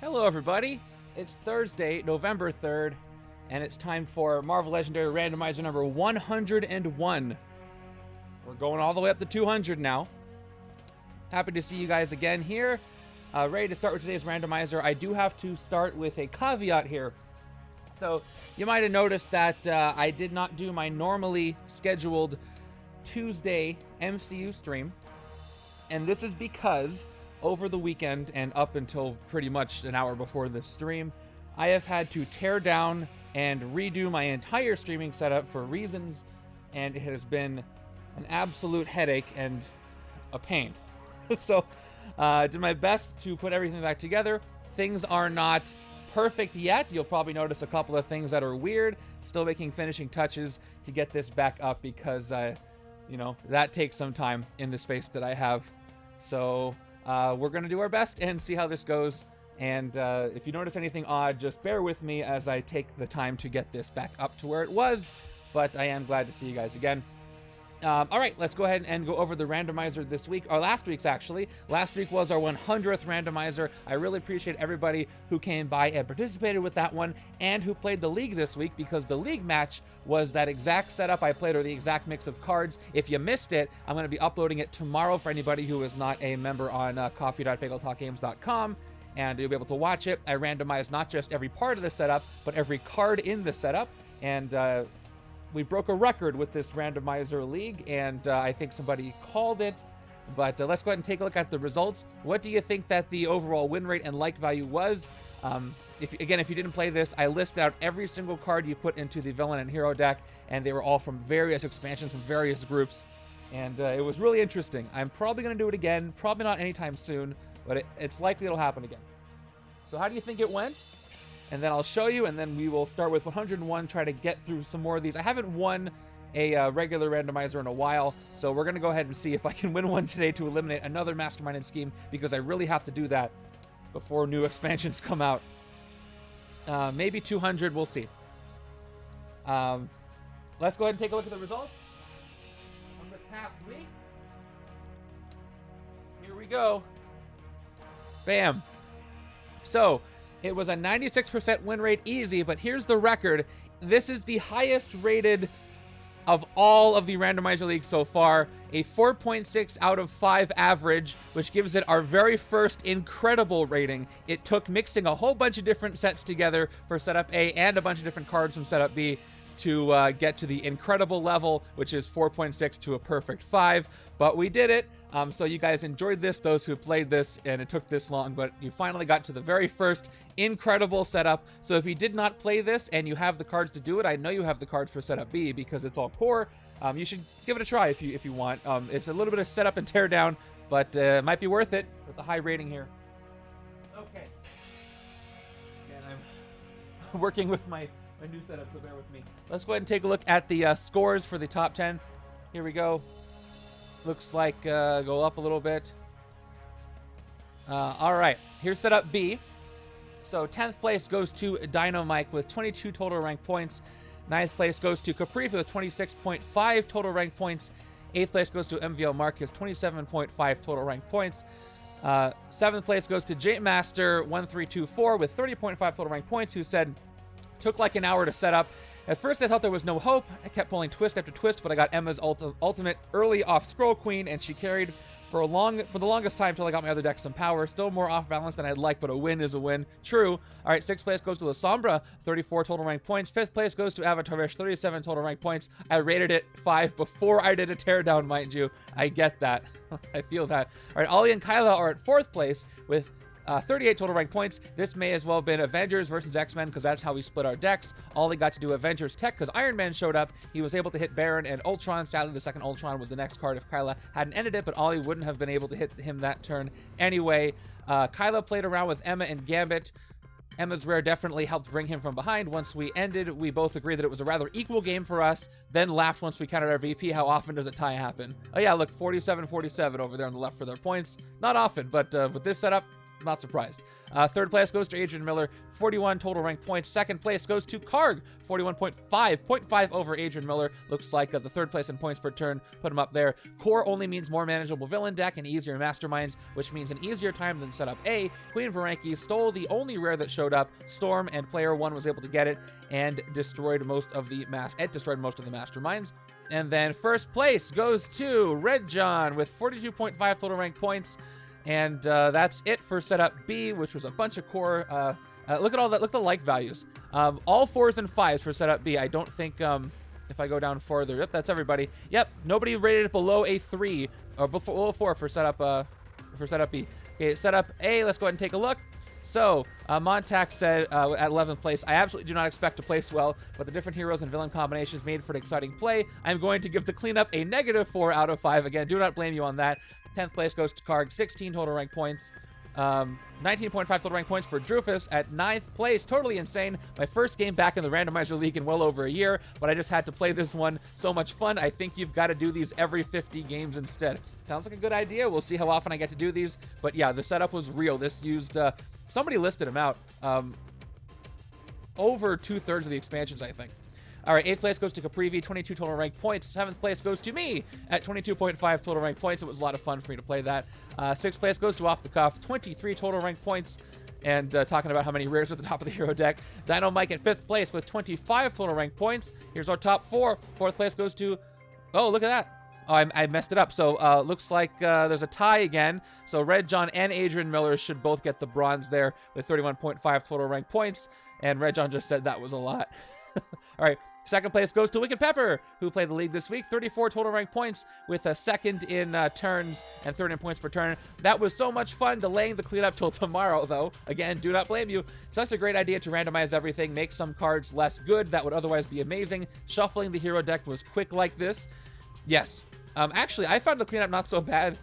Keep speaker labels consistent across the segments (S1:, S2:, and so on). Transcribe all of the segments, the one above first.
S1: Hello everybody, it's Thursday, November 3rd, and it's time for Marvel Legendary Randomizer number 101. We're going all the way up to 200 now. Happy to see you guys again here. Ready to start with today's randomizer. I do have to start with a caveat here. So, you might have noticed that I did not do my normally scheduled Tuesday MCU stream. And this is because over the weekend and up until pretty much an hour before this stream, I have had to tear down and redo my entire streaming setup for reasons, and it has been an absolute headache and a pain. So, did my best to put everything back together. Things are not perfect yet. You'll probably notice a couple of things that are weird. Still making finishing touches to get this back up because, you know, that takes some time in the space that I have. So, we're going to do our best and see how this goes. And if you notice anything odd, just bear with me as I take the time to get this back up to where it was. But I am glad to see you guys again. All right, let's go ahead and go over the randomizer this week, or last week's actually. Last week was our 100th randomizer. I really appreciate everybody who came by and participated with that one, and who played the league this week, because the league match was that exact setup I played, or the exact mix of cards. If you missed it, I'm going to be uploading it tomorrow for anybody who is not a member on coffee.bagletalkgames.com, and you'll be able to watch it. I randomized not just every part of the setup, but every card in the setup, and we broke a record with this randomizer league, and I think somebody called it. But let's go ahead and take a look at the results. What do you think that the overall win rate and like value was? If you didn't play this, I list out every single card you put into the villain and hero deck, and they were all from various expansions, from various groups, and it was really interesting. I'm probably going to do it again, probably not anytime soon, but it's likely it'll happen again. So how do you think it went? And then I'll show you, and then we will start with 101, try to get through some more of these. I haven't won a regular randomizer in a while, so we're going to go ahead and see if I can win one today to eliminate another Mastermind scheme, because I really have to do that before new expansions come out. Maybe 200, we'll see. Let's go ahead and take a look at the results from this past week. Here we go. Bam. So, it was a 96% win rate easy, but here's the record. This is the highest rated of all of the randomizer leagues so far. A 4.6 out of 5 average, which gives it our very first incredible rating. It took mixing a whole bunch of different sets together for setup A and a bunch of different cards from setup B to get to the incredible level, which is 4.6 to a perfect 5. But we did it. So you guys enjoyed this, those who played this, and it took this long, but you finally got to the very first incredible setup. So if you did not play this and you have the cards to do it, I know you have the cards for setup B because it's all core. You should give it a try if you want. It's a little bit of setup and tear down, but it might be worth it with the high rating here. Okay. And I'm working with my new setup, so bear with me. Let's go ahead and take a look at the scores for the top 10. Here we go. Looks like go up a little bit. All right, here's setup B. So 10th place goes to Dynamite with 22 total rank points. 9th place goes to Capri with 26.5 total rank points. 8th place goes to MVL Marcus, 27.5 total rank points. 7th place goes to J Master 1324 with 30.5 total rank points, who said took like an hour to set up. At first, I thought there was no hope. I kept pulling twist after twist, but I got Emma's ultimate early off Scroll Queen, and she carried for the longest time till I got my other deck some power. Still more off balance than I'd like, but a win is a win. True. All right, 6th place goes to La Sombra, 34 total rank points. 5th place goes to Avatarish, 37 total rank points. I rated it 5 before I did a teardown, mind you. I get that. I feel that. All right, Ollie and Kyla are at 4th place with 38 total rank points. This may as well have been Avengers versus X-Men, because that's how we split our decks. Ollie got to do Avengers Tech because Iron Man showed up. He was able to hit Baron and Ultron. Sadly, the second Ultron was the next card if Kyla hadn't ended it, but Ollie wouldn't have been able to hit him that turn anyway. Kyla played around with Emma and Gambit. Emma's rare definitely helped bring him from behind. Once we ended, we both agreed that it was a rather equal game for us, then laughed once we counted our VP. How often does a tie happen? Oh yeah, look, 47-47 over there on the left for their points. Not often, but with this setup, Not surprised. Third place goes to Adrian Miller, 41 total rank points. Second place goes to Karg, 41.5, 0.5 over Adrian Miller. Looks like the third place in points per turn put him up there. Core only means more manageable villain deck and easier masterminds, which means an easier time than setup A. Queen Varanki stole the only rare that showed up, Storm, and player 1 was able to get it and destroyed most of the masterminds. And then first place goes to Red John with 42.5 total rank points. And that's it for setup B, which was a bunch of core. Look at all that. Look at the like values. All 4s and 5s for setup B. I don't think if I go down further. Yep, that's everybody. Yep, nobody rated it below a 3 or below 4 for setup B. Okay, setup A. Let's go ahead and take a look. So, Montac said at 11th place, I absolutely do not expect to place well, but the different heroes and villain combinations made for an exciting play. I'm going to give the cleanup a -4 out of 5. Again, do not blame you on that. 10th place goes to Karg, 16 total rank points. 19.5 total rank points for Drufus at 9th place. Totally insane. My first game back in the Randomizer League in well over a year, but I just had to play this one. So much fun. I think you've got to do these every 50 games instead. Sounds like a good idea. We'll see how often I get to do these. But yeah, the setup was real. This used... somebody listed them out. Over 2/3 of the expansions, I think. All right, 8th place goes to Caprivi, 22 total rank points. 7th place goes to me at 22.5 total rank points. It was a lot of fun for me to play that. 6th place goes to Off the Cuff, 23 total rank points. And talking about how many rares are at the top of the hero deck. Dino Mike at 5th place with 25 total rank points. Here's our top 4. 4th place goes to... Oh, look at that. Oh, I messed it up. So looks like there's a tie again. So Red John and Adrian Miller should both get the bronze there with 31.5 total rank points. And Red John just said that was a lot. All right. Second place goes to Wicked Pepper, who played the league this week. 34 total rank points with a second in turns and third in points per turn. That was so much fun. Delaying the cleanup till tomorrow, though. Again, do not blame you. Such a great idea to randomize everything, make some cards less good that would otherwise be amazing. Shuffling the hero deck was quick like this. Yes. Actually, I found the cleanup not so bad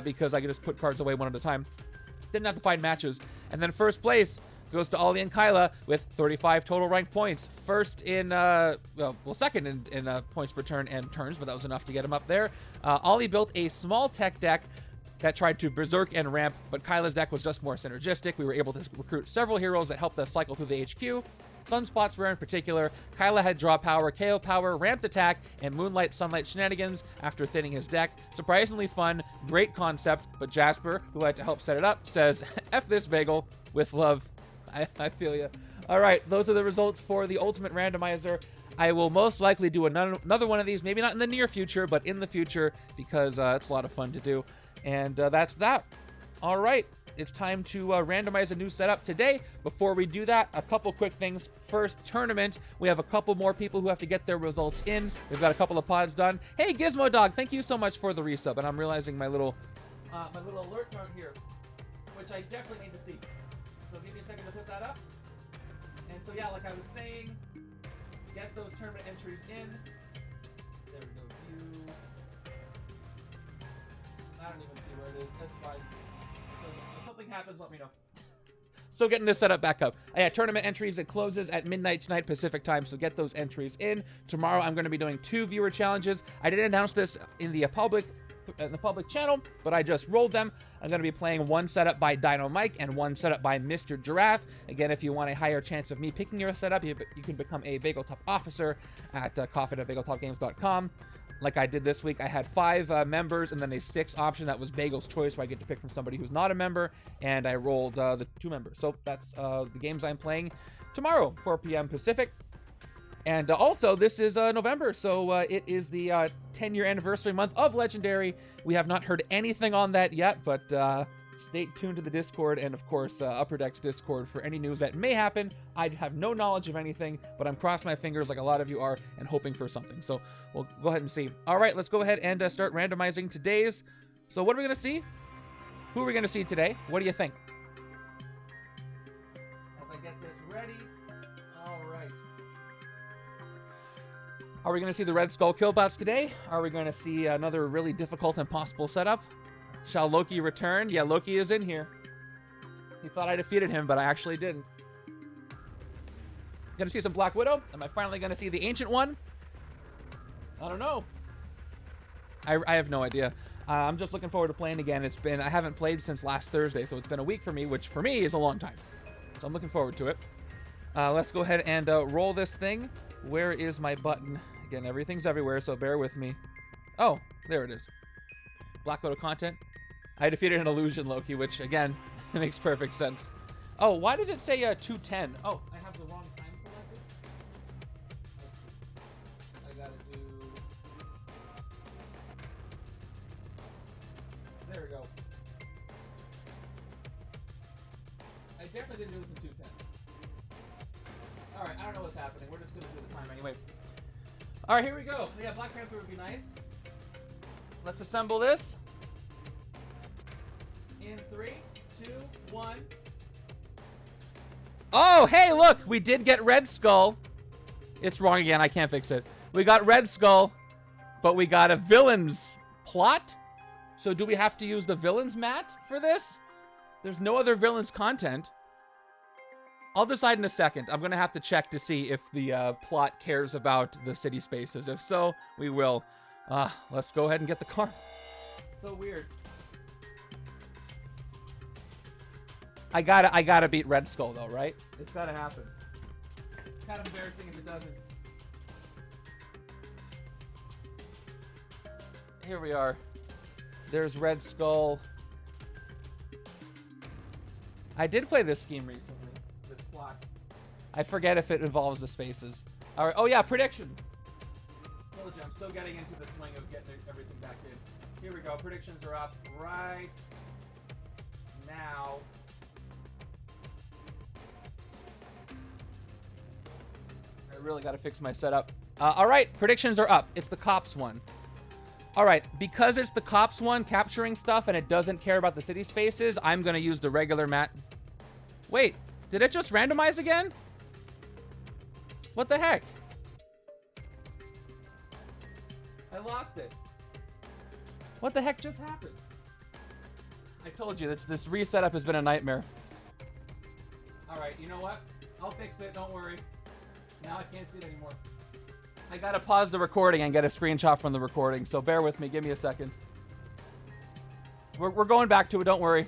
S1: because I could just put cards away one at a time. Didn't have to find matches. And then first place goes to Ollie and Kyla with 35 total rank points. First in, second in points per turn and turns, but that was enough to get him up there. Ollie built a small tech deck that tried to berserk and ramp, but Kyla's deck was just more synergistic. We were able to recruit several heroes that helped us cycle through the HQ. Sunspots rare in particular. Kyla had draw power, KO power, ramped attack, and Moonlight Sunlight shenanigans after thinning his deck. Surprisingly fun, great concept, but Jasper, who had to help set it up, says, F this bagel, with love. I feel you. All right, those are the results for the Ultimate Randomizer. I will most likely do another one of these, maybe not in the near future, but in the future, because it's a lot of fun to do. And that's that. All right, it's time to randomize a new setup today. Before we do that, a couple quick things. First, tournament. We have a couple more people who have to get their results in. We've got a couple of pods done. Hey, Gizmo Dog, thank you so much for the resub. And I'm realizing my little alerts aren't here, which I definitely need to see. So give me a second to put that up. And so yeah, like I was saying, get those tournament entries in. There we go. I don't even see where it is. That's fine. So if something happens, let me know. So getting this set up back up. Yeah, tournament entries, it closes at midnight tonight Pacific time, so get those entries in. Tomorrow I'm going to be doing 2 viewer challenges. I didn't announce this in the public channel, but I just rolled them. I'm going to be playing one setup by Dino Mike and one setup by Mr. Giraffe. Again, if you want a higher chance of me picking your setup, you can become a Bagel Top officer at coffee.bageltopgames.com. Like I did this week, I had 5 members and then a 6th option that was Bagel's choice, where I get to pick from somebody who's not a member, and I rolled the 2 members. So that's the games I'm playing tomorrow, 4 p.m. Pacific. And also, this is November, so it is the 10-year anniversary month of Legendary. We have not heard anything on that yet, but stay tuned to the Discord and, of course, Upper Deck's Discord for any news that may happen. I have no knowledge of anything, but I'm crossing my fingers like a lot of you are and hoping for something. So we'll go ahead and see. All right, let's go ahead and start randomizing today's. So what are we going to see? Who are we going to see today? What do you think? As I get this ready. All right. Are we going to see the Red Skull Killbots today? Are we going to see another really difficult and impossible setup? Shall Loki return? Yeah, Loki is in here. He thought I defeated him, but I actually didn't. Gonna see some Black Widow? Am I finally gonna see the Ancient One? I don't know. I have no idea. I'm just looking forward to playing again. I haven't played since last Thursday, so it's been a week for me, which for me is a long time. So I'm looking forward to it. Let's go ahead and roll this thing. Where is my button? Again, everything's everywhere, so bear with me. Oh, there it is. Black Widow content. I defeated an illusion, Loki, which, again, makes perfect sense. Oh, why does it say 210? Oh, I have the wrong time selected? I gotta do... There we go. I definitely didn't do this in 210. Alright, I don't know what's happening. We're just gonna do the time anyway. Alright, here we go. Yeah, Black Panther would be nice. Let's assemble this. In 3, 2, 1. Oh, hey, look! We did get Red Skull. It's wrong again. I can't fix it. We got Red Skull, but we got a villain's plot. So do we have to use the villain's mat for this? There's no other villain's content. I'll decide in a second. I'm going to have to check to see if the plot cares about the city spaces. If so, we will. Let's go ahead and get the cards. So weird. I gotta beat Red Skull though, right? It's gotta happen. It's kind of embarrassing if it doesn't. Here we are. There's Red Skull. I did play this scheme recently. This plot. I forget if it involves the spaces. All right. Oh yeah, predictions. Told you, I'm still getting into the swing of getting everything back in. Here we go. Predictions are up right now. I really got to fix my setup. All right, predictions are up. It's the cops one. All right, because it's the cops one capturing stuff and it doesn't care about the city spaces, I'm going to use the regular mat. Wait, did it just randomize again? What the heck? I lost it. What the heck just happened? I told you, this resetup has been a nightmare. All right, you know what? I'll fix it, don't worry. Now I can't see it anymore. I gotta pause the recording and get a screenshot from the recording, so bear with me. Give me a second. We're going back to it. Don't worry.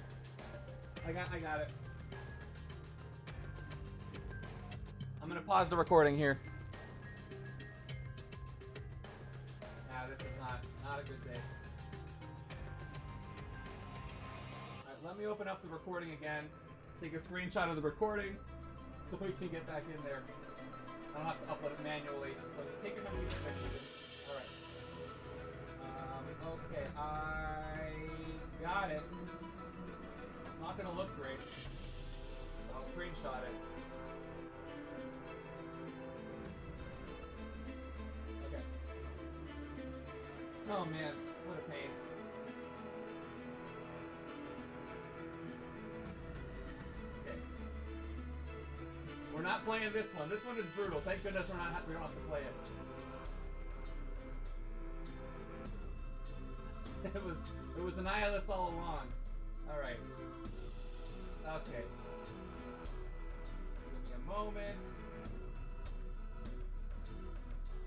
S1: I got it. I'm gonna pause the recording here. Nah, this is not a good day. All right, let me open up the recording again. Take a screenshot of the recording so we can get back in there. I don't have to upload it manually, so take your time to fix it. Alright. Okay, I got it. It's not gonna look great. But I'll screenshot it. Okay. Oh man, what a pain. We're not playing this one. This one is brutal. Thank goodness we don't have to play it. It was Annihilus all along. All right. Okay. Give me a moment.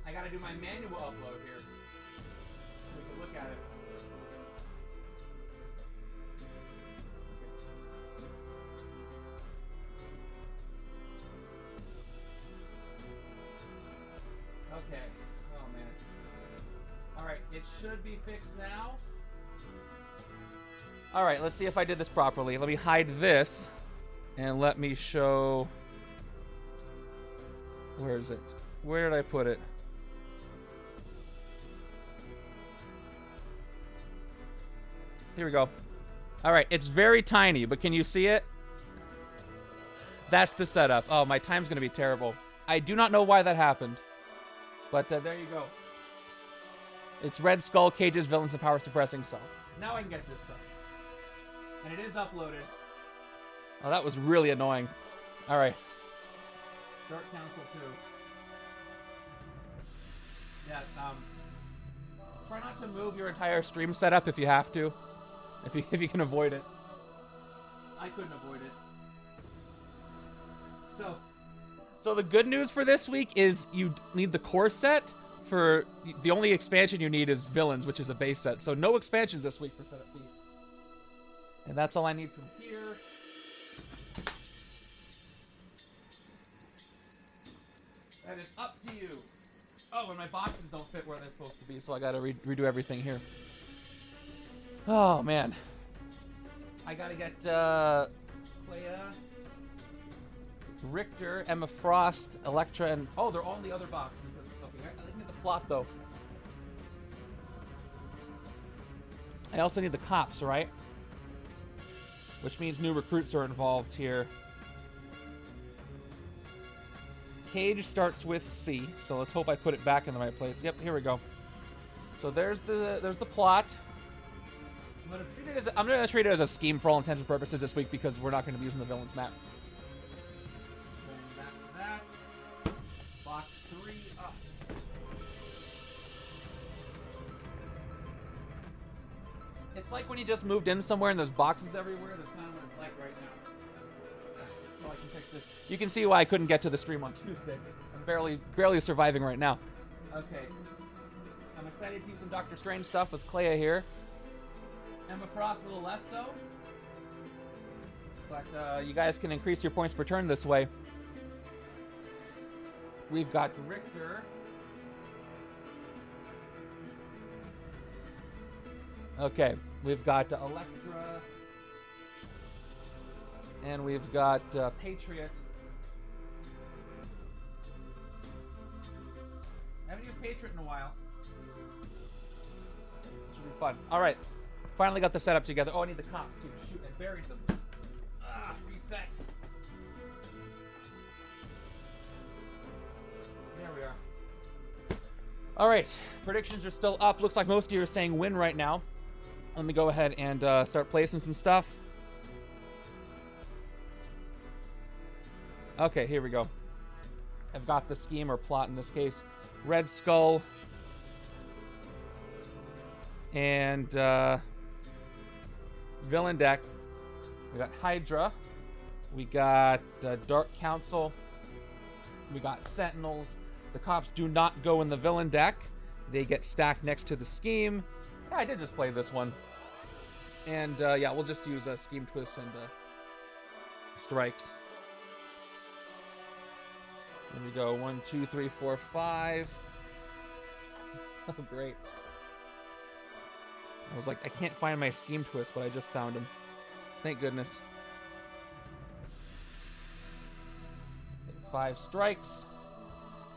S1: I gotta do my manual upload here. So we can look at it. Okay. Oh man. Alright, it should be fixed now. Alright, let's see if I did this properly. Let me hide this. And let me show... Where is it? Where did I put it? Here we go. Alright, it's very tiny, but can you see it? That's the setup. Oh, my time's going to be terrible. I do not know why that happened. But there you go. It's Red Skull, Cages, Villains, and Power Suppressing Self. Now I can get this stuff. And it is uploaded. Oh, that was really annoying. Alright. Start Council 2. Yeah, try not to move your entire stream setup if you have to. If you can avoid it. I couldn't avoid it. So the good news for this week is you need the core set for... The only expansion you need is Villains, which is a base set. So no expansions this week for Setup B. And that's all I need from here. That is up to you. Oh, and my boxes don't fit where they're supposed to be, so I gotta redo everything here. Oh, man. I gotta get, Clea, RIctor, Emma Frost, Elektra, and... Oh, they're all in the other box. Okay, I need the plot, though. I also need the cops, right? Which means new recruits are involved here. Cage starts with C, so let's hope I put it back in the right place. Yep, here we go. So there's the plot. I'm gonna treat it as a scheme for all intents and purposes this week because we're not gonna be using the villains map. That. Box 3 up. It's like when you just moved in somewhere and there's boxes everywhere. That's kind of what it's like right now. So I can pick this. You can see why I couldn't get to the stream on Tuesday. I'm barely surviving right now. Okay. I'm excited to use some Doctor Strange stuff with Clea here. Emma Frost a little less so. But you guys can increase your points per turn this way. We've got RIctor. Okay, we've got Elektra. And we've got Patriot. I haven't used Patriot in a while. Should be fun. Alright. Finally got the setup together. Oh, I need the cops too. Shoot, I buried them. Ah, reset. There we are. Alright, predictions are still up. Looks like most of you are saying win right now. Let me go ahead and start placing some stuff. Okay, here we go. I've got the scheme or plot in this case. Red Skull. And villain deck. We got HYDRA. We got Dark Council. We got Sentinels. The cops do not go in the villain deck. They get stacked next to the scheme. Yeah, I did just play this one. And yeah, we'll just use scheme twists and strikes. Here we go. 1, 2, 3, 4, 5. Oh, great. I was like, I can't find my scheme twist, but I just found him. Thank goodness. 5 strikes.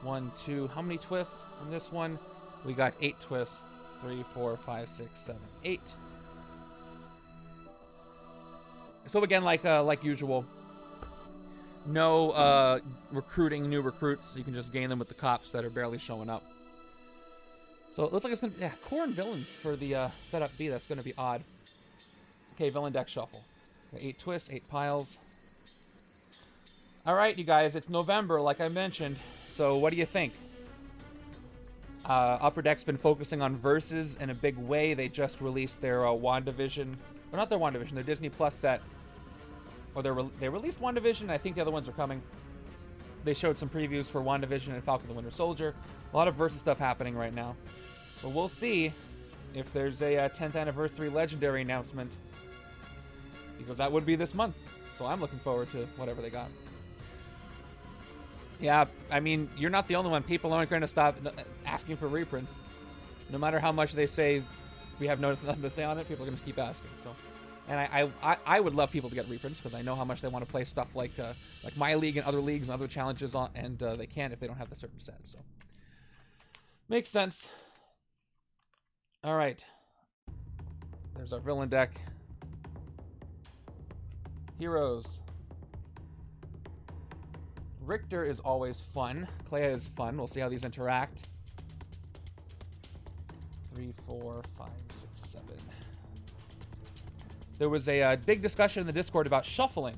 S1: 1, 2. How many twists on this one? We got 8 twists. 3, 4, 5, 6, 7, 8. So again, like usual, no recruiting new recruits. You can just gain them with the cops that are barely showing up. So it looks like it's gonna be, yeah, core and villains for the setup B. That's gonna be odd. Okay, villain deck shuffle. Got 8 twists, 8 piles. All right, you guys, it's November, like I mentioned. So what do you think? Upper Deck's been focusing on Versus in a big way. They just released their WandaVision, or not their WandaVision, their Disney Plus set. Or they released WandaVision. I think the other ones are coming. They showed some previews for WandaVision and Falcon the Winter Soldier. A lot of Versus stuff happening right now. So we'll see if there's a 10th anniversary Legendary announcement, because that would be this month. So I'm looking forward to whatever they got. Yeah, I mean, you're not the only one. People aren't going to stop asking for reprints. No matter how much they say we have nothing to say on it, people are going to keep asking. So, and I would love people to get reprints because I know how much they want to play stuff like my league and other leagues and other challenges on, and they can't if they don't have the certain set. So makes sense. All right, there's our villain deck. Heroes. RIctor is always fun. Clea is fun. We'll see how these interact. 3, 4, 5, 6, 7. There was a big discussion in the Discord about shuffling.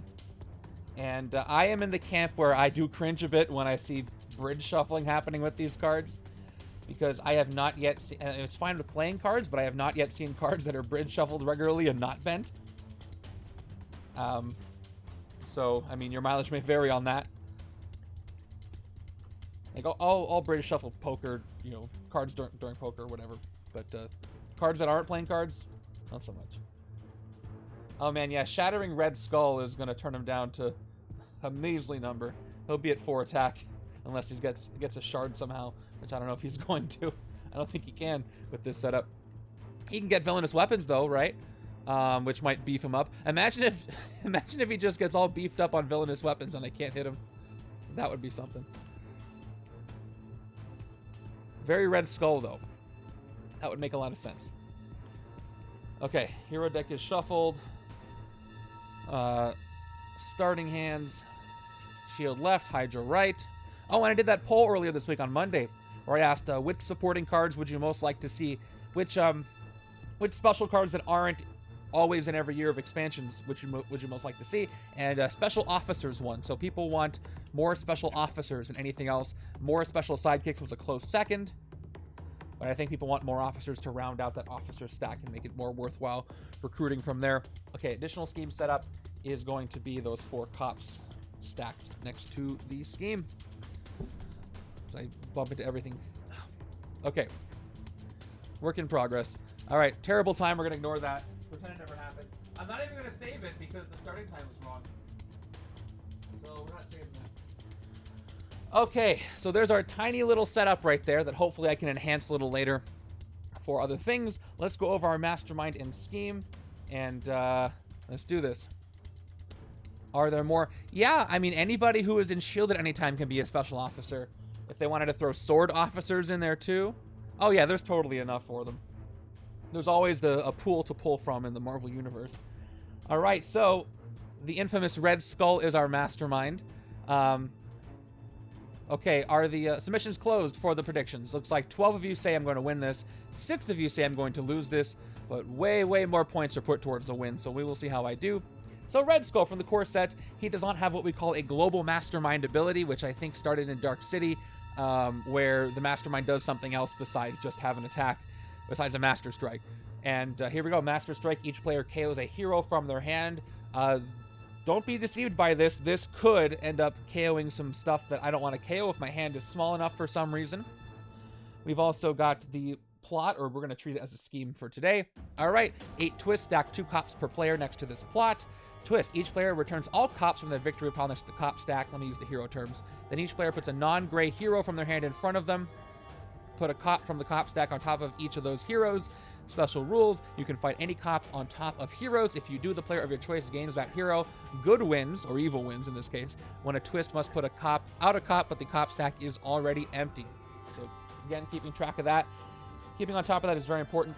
S1: And I am in the camp where I do cringe a bit when I see bridge shuffling happening with these cards. Because I have not yet seen... It's fine with playing cards, but I have not yet seen cards that are bridge shuffled regularly and not bent. So, I mean, your mileage may vary on that. Like, I'll British shuffle poker, you know, cards during poker or whatever. But cards that aren't playing cards, not so much. Oh man, yeah, Shattering Red Skull is going to turn him down to a measly number. He'll be at 4 attack unless he gets a shard somehow, which I don't know if he's going to. I don't think he can with this setup. He can get Villainous Weapons though, right? Which might beef him up. Imagine if he just gets all beefed up on Villainous Weapons and I can't hit him. That would be something. Very Red Skull though. That would make a lot of sense. Okay, hero deck is shuffled. Starting hands. Shield left, Hydra right. Oh, and I did that poll earlier this week on Monday, where I asked which supporting cards would you most like to see, which special cards that aren't always in every year of expansions would you most like to see, and special officers won. So people want more special officers than anything else. More special sidekicks was a close second, but I think people want more officers to round out that officer stack and make it more worthwhile recruiting from there. Okay, additional scheme setup is going to be those 4 cops stacked next to the scheme. So I bump into everything. Okay. Work in progress. All right, terrible time. We're going to ignore that. Pretend it never happened. I'm not even going to save it because the starting time was wrong. So we're not saving that. Okay, so there's our tiny little setup right there that hopefully I can enhance a little later for other things. Let's go over our mastermind and scheme, and let's do this. Are there more? Yeah, I mean, anybody who is in shield at any time can be a special officer. If they wanted to throw sword officers in there too. Oh yeah, there's totally enough for them. There's always a pool to pull from in the Marvel Universe. All right, so the infamous Red Skull is our mastermind. Okay, are the submissions closed for the predictions? Looks like 12 of you say I'm going to win this. 6 of you say I'm going to lose this. But way, way more points are put towards the win, so we will see how I do. So Red Skull from the core set, he does not have what we call a global mastermind ability, which I think started in Dark City, where the mastermind does something else besides just have an attack, besides a Master Strike. And here we go, Master Strike. Each player KOs a hero from their hand. Don't be deceived by this. This could end up KOing some stuff that I don't want to KO if my hand is small enough for some reason. We've also got the plot, or we're going to treat it as a scheme for today. All right, 8 twists, stack 2 cops per player next to this plot. Twist, each player returns all cops from their victory pile next to the cop stack. Let me use the hero terms. Then each player puts a non-gray hero from their hand in front of them. Put a cop from the cop stack on top of each of those heroes. Special rules, you can fight any cop on top of heroes. If you do, the player of your choice gains that hero. Good wins, or evil wins in this case, when a twist must put a cop out a cop, but the cop stack is already empty. So again, keeping track of that. Keeping on top of that is very important.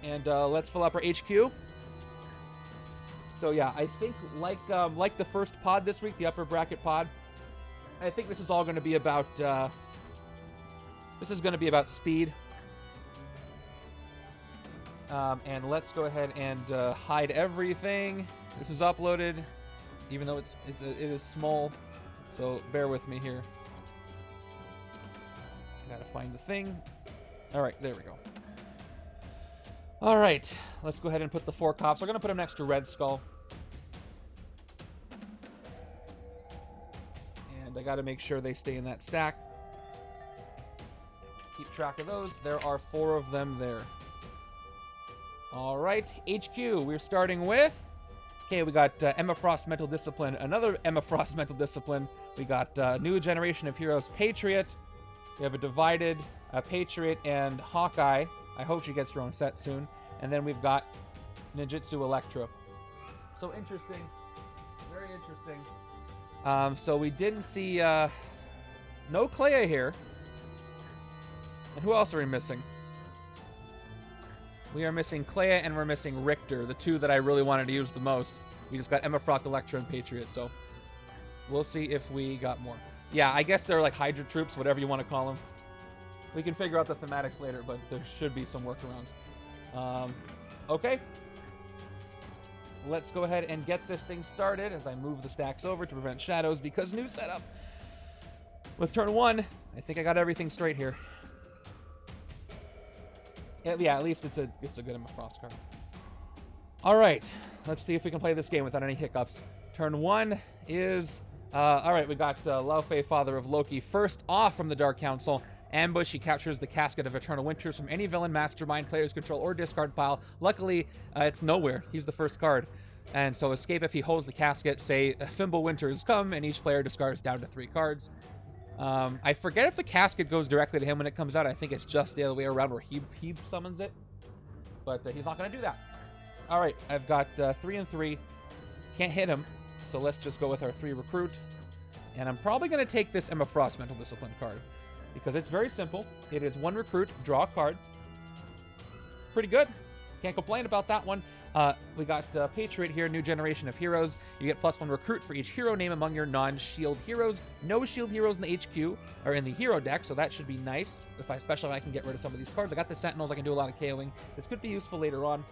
S1: And let's fill up our HQ. So yeah, I think like the first pod this week, the upper bracket pod, I think this is all going to be about speed. And let's go ahead and hide everything. This is uploaded, even though it is small, so bear with me here. Gotta find the thing. All right, there we go. All right, let's go ahead and put the 4 cops. We're going to put them next to Red Skull. And I got to make sure they stay in that stack. Keep track of those. There are 4 of them there. All right, HQ. We're starting with... Okay, we got Emma Frost Mental Discipline. Another Emma Frost Mental Discipline. We got New Generation of Heroes Patriot. We have a Divided, Patriot, and Hawkeye. I hope she gets her own set soon. And then we've got Ninjutsu Electra. So interesting. Very interesting. So we didn't see... no Clea here. And who else are we missing? We are missing Clea and we're missing RIctor, the 2 that I really wanted to use the most. We just got Emma Frost, Electra, and Patriot, so we'll see if we got more. Yeah, I guess they're like Hydra troops, whatever you want to call them. We can figure out the thematics later, but there should be some workarounds. Okay. Let's go ahead and get this thing started as I move the stacks over to prevent shadows because new setup. With turn 1, I think I got everything straight here. Yeah, at least it's a good Emma Frost card. All right, let's see if we can play this game without any hiccups. Turn 1 is All right, we got Lao Fei, Father of Loki, first off from the Dark Council. Ambush, he captures the Casket of Eternal Winters from any villain, mastermind, player's control, or discard pile. Luckily, it's nowhere. He's the first card. And so escape if he holds the casket, say Thimble Winters come, and each player discards down to 3 cards. I forget if the casket goes directly to him when it comes out. I think it's just the other way around where he summons it. But he's not going to do that. All right, I've got 3 and 3. Can't hit him, so let's just go with our 3 recruit. And I'm probably going to take this Emma Frost Mental Discipline card because it's very simple. It is 1 recruit, draw a card. Pretty good. Can't complain about that one. We got Patriot here, new generation of heroes. You get +1 recruit for each hero name among your non-shield heroes. No shield heroes in the HQ or in the hero deck, so that should be nice. Especially if I can get rid of some of these cards. I got the Sentinels, I can do a lot of KOing. This could be useful later on.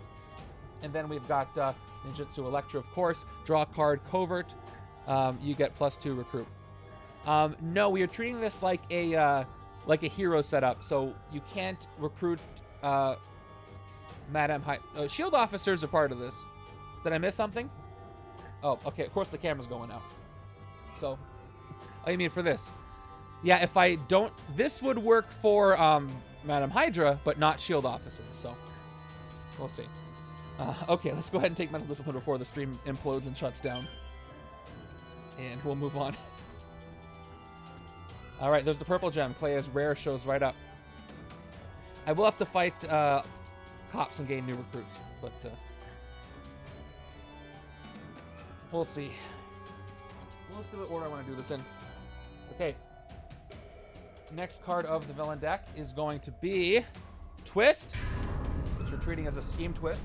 S1: And then we've got Ninjutsu Electro, of course. Draw a card, Covert. You get +2 recruit. No, we are treating this like a hero setup, so you can't recruit Madame Shield officers are part of this. Did I miss something? Oh, okay. Of course the camera's going out. So, oh, you mean for this? Yeah, if I don't, this would work for Madame HYDRA, but not Shield officers. So, we'll see. Okay, let's go ahead and take Mental Discipline before the stream implodes and shuts down. And we'll move on. All right, there's the purple gem. Clea's rare shows right up. I will have to fight cops and gain new recruits, but we'll see. We'll see what order I want to do this in. Okay. Next card of the villain deck is going to be Twist, which we're treating as a scheme twist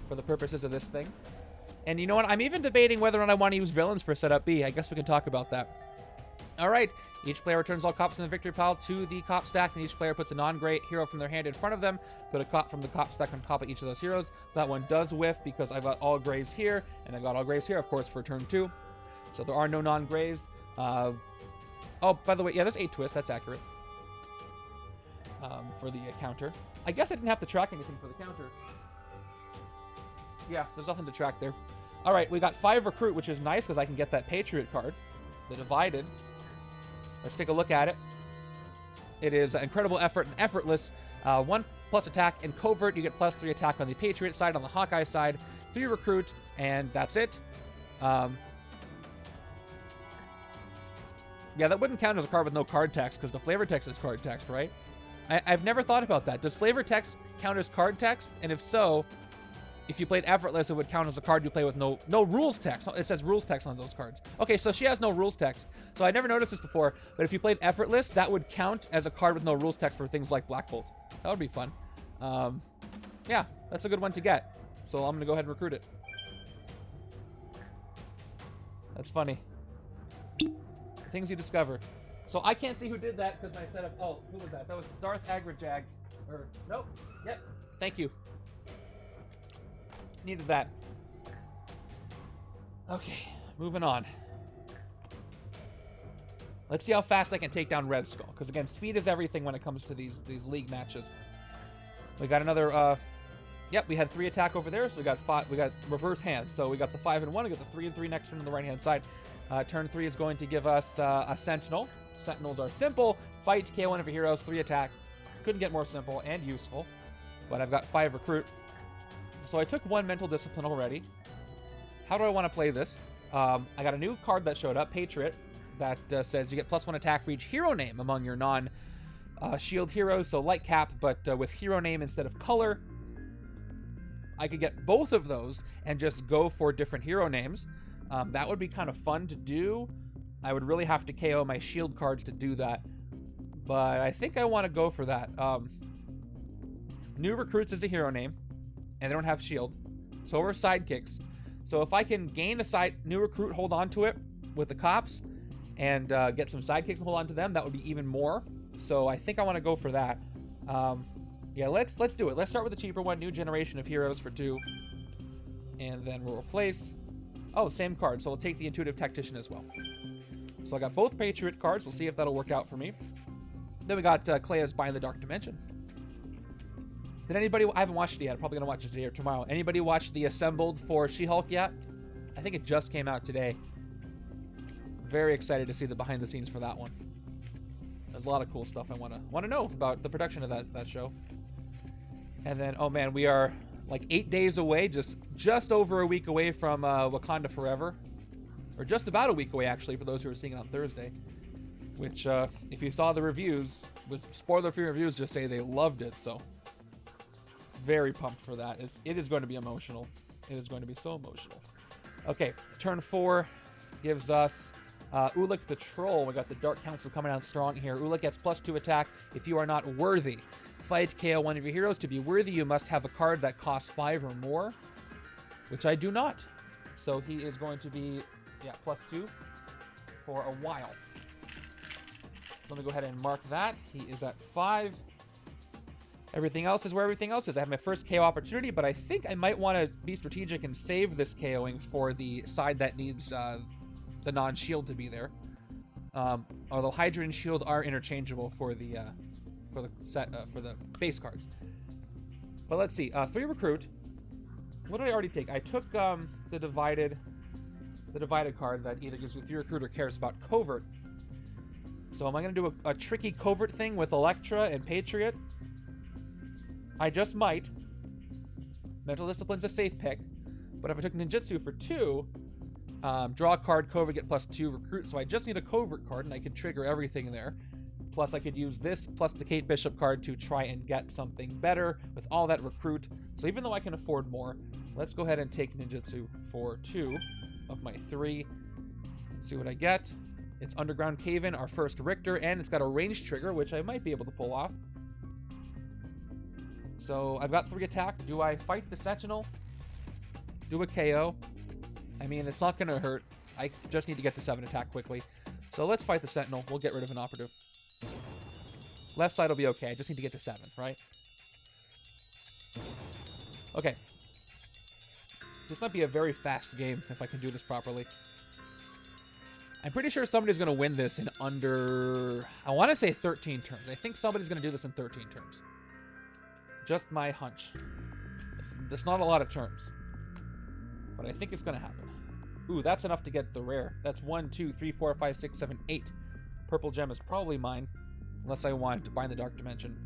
S1: for the purposes of this thing. And you know what? I'm even debating whether or not I want to use villains for setup B. I guess we can talk about that. All right. Each player returns all cops in the victory pile to the cop stack, and each player puts a non-gray hero from their hand in front of them. Put a cop from the cop stack on top of each of those heroes. So that one does whiff because I've got all grays here, and I've got all grays here, of course, for turn 2. So there are no non-grays. Oh, by the way, yeah, there's 8 twists. That's accurate. For the counter. I guess I didn't have to track anything for the counter. Yeah, there's nothing to track there. All right, we got 5 recruit, which is nice because I can get that Patriot card. The Divided. Let's take a look at it. It is incredible effort and effortless. 1+ attack and covert. You get +3 attack on the Patriot side, on the Hawkeye side. 3 recruit, and that's it. Yeah, that wouldn't count as a card with no card text because the flavor text is card text, right? I've never thought about that. Does flavor text count as card text? And if so, if you played effortless, it would count as a card you play with no rules text. It says rules text on those cards. Okay, so she has no rules text. So I never noticed this before, but if you played effortless, that would count as a card with no rules text for things like Black Bolt. That would be fun. Yeah, that's a good one to get. So I'm going to go ahead and recruit it. That's funny. Things you discover. So I can't see who did that because my setup... Oh, who was that? That was Darth Agrajag. Or, nope. Yep. Thank you. Needed that. Okay, moving on. Let's see how fast I can take down Red Skull. Because again, speed is everything when it comes to these league matches. We got another... Yep, we had 3 attack over there, so we got 5. We got reverse hands. So we got the 5 and 1. We got the 3 and 3 next turn on the right-hand side. Turn 3 is going to give us a Sentinel. Sentinels are simple. Fight, KO one of your heroes, 3 attack. Couldn't get more simple and useful. But I've got 5 recruit. So I took 1 mental discipline already. How do I want to play this? I got a new card that showed up, Patriot, that says you get +1 attack for each hero name among your non-shield heroes. So light cap, but with hero name instead of color. I could get both of those and just go for different hero names. That would be kind of fun to do. I would really have to KO my shield cards to do that. But I think I want to go for that. New recruits is a hero name. And they don't have shield. So we're sidekicks. So if I can gain a new recruit, hold on to it with the cops, and get some sidekicks and hold on to them, that would be even more. So I think I want to go for that. Yeah, let's do it. Let's start with the cheaper one, new generation of heroes for 2. And then we'll replace... Oh, same card. So we'll take the intuitive tactician as well. So I got both Patriot cards. We'll see if that'll work out for me. Then we got Clea's Bind the Dark Dimension. Did anybody... I haven't watched it yet. I'm probably going to watch it today or tomorrow. Anybody watch the Assembled for She-Hulk yet? I think it just came out today. Very excited to see the behind the scenes for that one. There's a lot of cool stuff I want to know about the production of that show. And then, oh man, we are like 8 days away, just over a week away from Wakanda Forever. Or just about a week away, actually, for those who are seeing it on Thursday. Which, if you saw the reviews, with spoiler-free reviews, just say they loved it, so very pumped for that. It is going to be emotional. It is going to be so emotional. Okay, turn 4 gives us Ulik the Troll. We got the Dark Council coming out strong here. Ulik gets +2 attack if you are not worthy. Fight KO one of your heroes. To be worthy, you must have a card that costs 5 or more, which I do not. So he is going to be, yeah, +2 for a while. So let me go ahead and mark that. He is at 5. Everything else is where everything else is. I have my first KO opportunity, but I think I might want to be strategic and save this KOing for the side that needs the non-shield to be there. Although Hydra and Shield are interchangeable for the base cards. But let's see. 3 recruit. What did I already take? I took the divided card that either gives you 3 recruit or cares about covert. So am I going to do a tricky covert thing with Elektra and Patriot? I just might. Mental Discipline's a safe pick. But if I took Ninjutsu for 2, draw a card, covert, get +2, recruit. So I just need a covert card, and I could trigger everything there. Plus, I could use this, plus the Kate Bishop card to try and get something better with all that recruit. So even though I can afford more, let's go ahead and take Ninjutsu for 2 of my 3. Let's see what I get. It's Underground Cave-In, our first RIctor, and it's got a range trigger, which I might be able to pull off. So I've got 3 attack. Do I fight the Sentinel? Do a KO? I mean, it's not going to hurt. I just need to get the 7 attack quickly. So let's fight the Sentinel. We'll get rid of an operative. Left side will be okay. I just need to get to 7, right? Okay. This might be a very fast game if I can do this properly. I'm pretty sure somebody's going to win this in under, I want to say 13 turns. I think somebody's going to do this in 13 turns. Just my hunch. That's not a lot of turns. But I think it's going to happen. Ooh, that's enough to get the rare. That's 1, 2, 3, 4, 5, 6, 7, 8. Purple gem is probably mine. Unless I want to bind the Dark Dimension.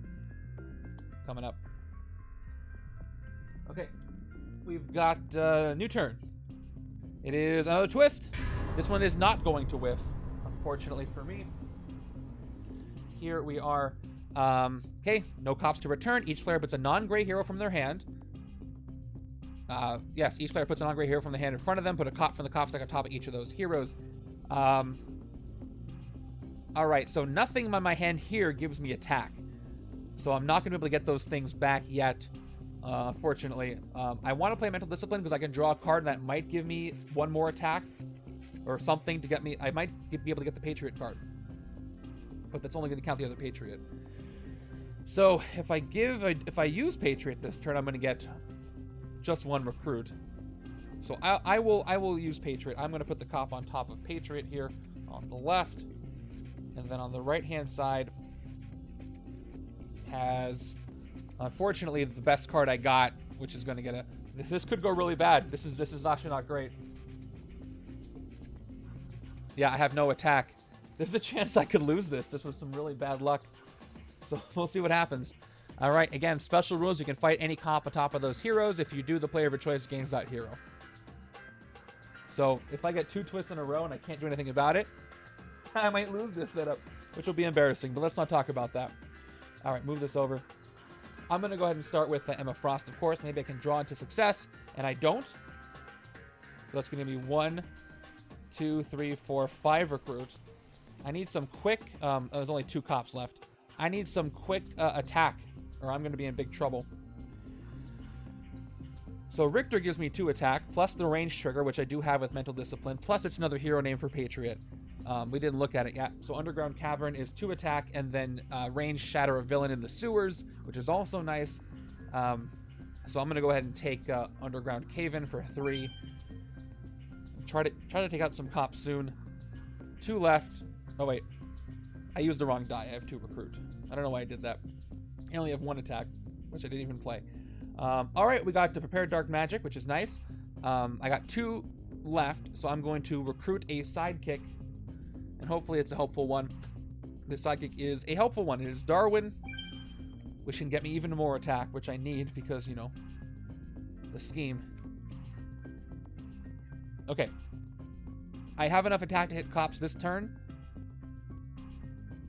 S1: Coming up. Okay. We've got new turn. It is another twist. This one is not going to whiff, unfortunately for me. Here we are. Okay, no cops to return. Each player puts a non-gray hero from their hand. Yes, each player puts a non-gray hero from the hand in front of them. Put a cop from the cop stack on top of each of those heroes. Alright, so nothing on my hand here gives me attack. So I'm not going to be able to get those things back yet, unfortunately. I want to play Mental Discipline because I can draw a card that might give me 1 more attack. Or something to get me... I might be able to get the Patriot card. But that's only going to count the other Patriot. So if I use Patriot this turn, I'm going to get just 1 recruit. So I will use Patriot. I'm going to put the cop on top of Patriot here on the left. And then on the right-hand side has, unfortunately, the best card I got, which is going to get a... This could go really bad. This is actually not great. Yeah, I have no attack. There's a chance I could lose this. This was some really bad luck. So we'll see what happens. All right, again, special rules. You can fight any comp on top of those heroes. If you do, the player of your choice gains that hero. So if I get 2 twists in a row and I can't do anything about it, I might lose this setup, which will be embarrassing. But let's not talk about that. All right, move this over. I'm going to go ahead and start with Emma Frost, of course. Maybe I can draw into success, and I don't. So that's going to be 1, 2, 3, 4, 5 recruit. I need some quick... there's only 2 cops left. I need some quick attack, or I'm going to be in big trouble. So RIctor gives me 2 attack, plus the range trigger, which I do have with Mental Discipline, plus it's another hero name for Patriot. We didn't look at it yet. So Underground Cavern is 2 attack, and then range Shatter a Villain in the Sewers, which is also nice. So I'm going to go ahead and take Underground Cave-In for 3. Try to take out some cops soon. 2 left. Oh, wait. I used the wrong die. I have 2 recruit. I don't know why I did that. I only have 1 attack, which I didn't even play. All right, we got to prepare Dark Magic, which is nice. I got 2 left, so I'm going to recruit a sidekick and hopefully it's a helpful one. This sidekick is a helpful one. It is Darwin, which can get me even more attack, which I need because, you know, the scheme. Okay. I have enough attack to hit cops this turn.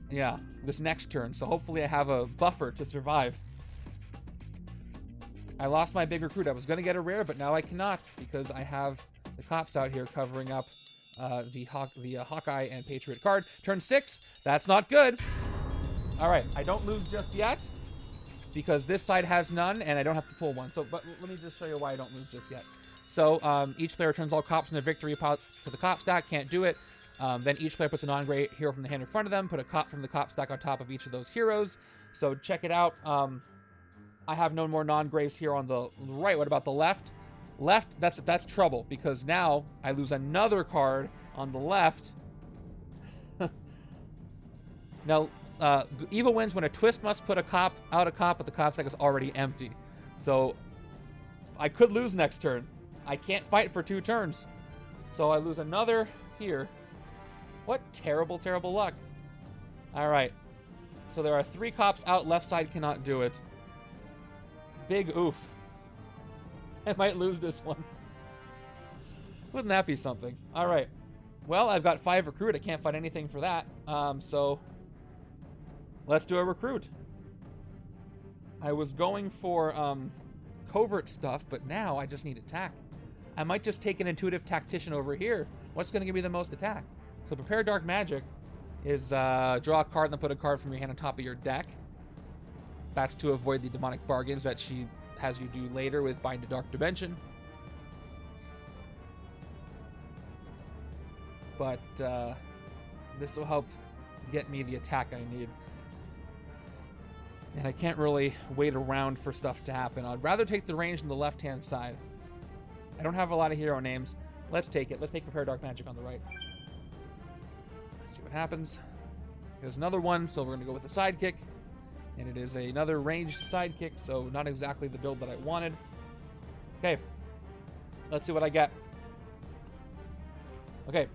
S1: Yeah, this next turn. So hopefully I have a buffer to survive. I lost my big recruit. I was going to get a rare, but now I cannot because I have the cops out here covering up the Hawkeye and Patriot card. Turn 6. That's not good. All right. I don't lose just yet because this side has none, and I don't have to pull one. So, but let me just show you why I don't lose just yet. So each player returns all cops in their victory pile to the cop stack. Can't do it. Then each player puts a non-gray hero from the hand in front of them. Put a cop from the cop stack on top of each of those heroes. So check it out. I have no more non-grays here on the right. What about the left? Left, that's trouble because now I lose another card on the left. Now, evil wins when a twist must put a cop out a cop, but the cop stack is already empty. So I could lose next turn. I can't fight for 2 turns. So I lose another here. What terrible, terrible luck. All right. So there are 3 cops out. Left side cannot do it. Big oof. I might lose this one. Wouldn't that be something? All right. Well, I've got 5 recruit. I can't fight anything for that. So let's do a recruit. I was going for covert stuff, but now I just need attack. I might just take an intuitive tactician over here. What's going to give me the most attack? So prepare dark magic is draw a card and then put a card from your hand on top of your deck. That's to avoid the demonic bargains that she has you do later with Bind to Dark Dimension. But this will help get me the attack I need. And I can't really wait around for stuff to happen. I'd rather take the range on the left-hand side. I don't have a lot of hero names. Let's take it. Let's take Prepare Dark Magic on the right. Let's see what happens. There's another one, so we're going to go with a sidekick. And it is another ranged sidekick, so not exactly the build that I wanted. Okay. Let's see what I get. Okay.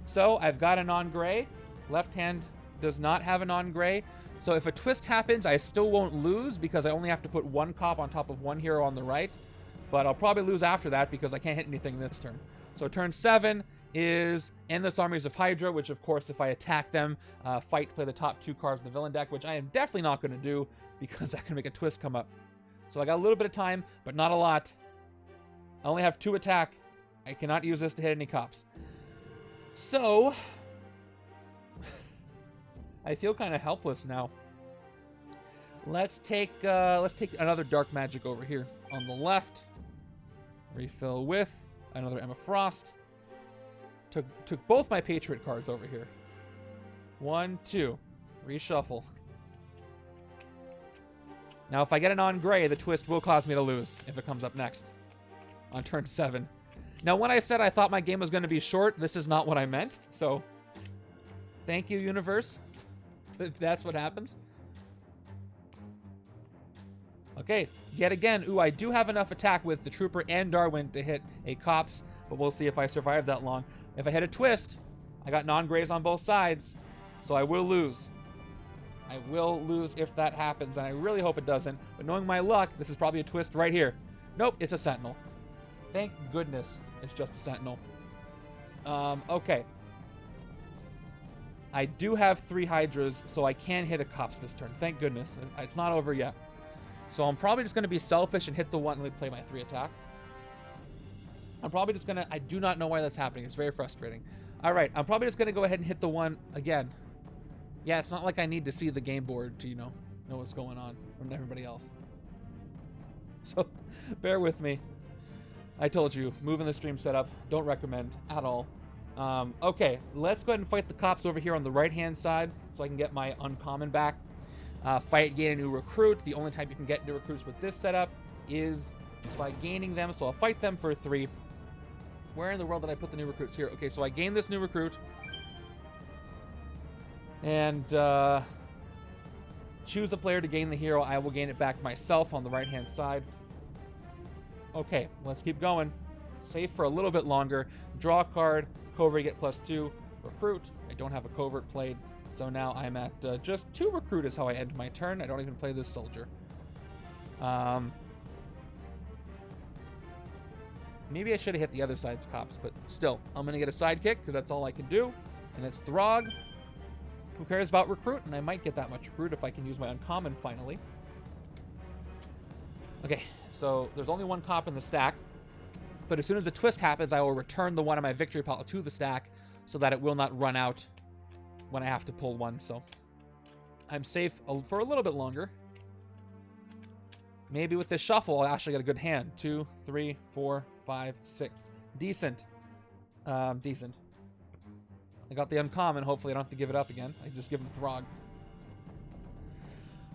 S1: So I've got a non-gray. Left hand does not have a non-gray. So if a twist happens, I still won't lose because I only have to put 1 cop on top of 1 hero on the right. But I'll probably lose after that because I can't hit anything this turn. So turn 7 is Endless Armies of HYDRA, which of course if I attack them, play the top 2 cards in the villain deck, which I am definitely not going to do because that can make a twist come up. So I got a little bit of time, but not a lot. I only have 2 attack. I cannot use this to hit any cops. So I feel kind of helpless now. Let's take another dark magic over here on the left. Refill with another Emma Frost. Took both my Patriot cards over here. 1, 2. Reshuffle. Now, if I get a non-gray, the twist will cause me to lose if it comes up next on turn 7. Now, when I said I thought my game was going to be short, this is not what I meant. So, thank you, universe, if that's what happens. Okay, yet again, ooh, I do have enough attack with the Trooper and Darwin to hit a cops, but we'll see if I survive that long. If I hit a twist, I got non-grays on both sides, so I will lose. I will lose if that happens, and I really hope it doesn't, but knowing my luck, this is probably a twist right here. Nope, it's a Sentinel. Thank goodness it's just a Sentinel. Okay. I do have 3 Hydras, so I can hit a cops this turn. Thank goodness. It's not over yet. So I'm probably just going to be selfish and hit the 1 and let me play my 3 attack. I'm probably just going to... I do not know why that's happening. It's very frustrating. All right. I'm probably just going to go ahead and hit the 1 again. Yeah, it's not like I need to see the game board to, know what's going on from everybody else. So, bear with me. I told you, moving the stream setup, don't recommend at all. Okay, let's go ahead and fight the cops over here on the right-hand side so I can get my uncommon back. Fight, gain a new recruit. The only time you can get new recruits with this setup is by gaining them, so I'll fight them for 3. Where in the world did I put the new recruits? Here. Okay, so I gain this new recruit. And choose a player to gain the hero. I will gain it back myself on the right-hand side. Okay, let's keep going. Save for a little bit longer. Draw a card. Cobra, get +2. recruit. I don't have a covert played, so now I'm at just 2 recruit is how I end my turn. I don't even play this soldier. Maybe I should have hit the other side's cops, but still, I'm going to get a sidekick because that's all I can do, and it's Throg. Who cares about recruit? And I might get that much recruit if I can use my uncommon finally. Okay, so there's only 1 cop in the stack, but as soon as the twist happens, I will return the one on my victory pile to the stack so that it will not run out when I have to pull one. So I'm safe for a little bit longer. Maybe with this shuffle, I'll actually get a good hand. 2, 3, 4, 5, 6. Decent. Decent. I got the uncommon. Hopefully I don't have to give it up again. I just give him Throg.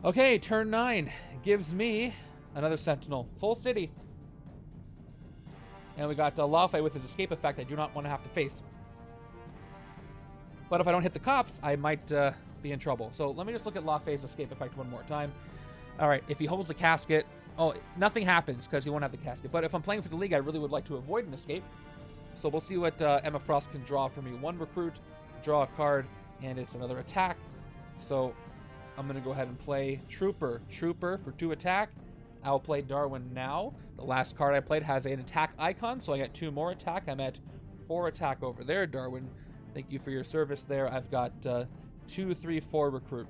S1: Okay, turn 9 gives me another Sentinel. Full city. And we got Lawfay with his escape effect I do not want to have to face. But if I don't hit the cops, I might be in trouble. So let me just look at Lawfay's escape effect one more time. All right, if he holds the casket... Oh, nothing happens because he won't have the casket. But if I'm playing for the league, I really would like to avoid an escape. So we'll see what Emma Frost can draw for me. 1 recruit, draw a card, and it's another attack. So I'm going to go ahead and play Trooper. Trooper for 2 attack. I'll play Darwin now. The last card I played has an attack icon, so I get 2 more attack. I'm at 4 attack over there, Darwin. Thank you for your service there. I've got 2, 3, 4 recruit.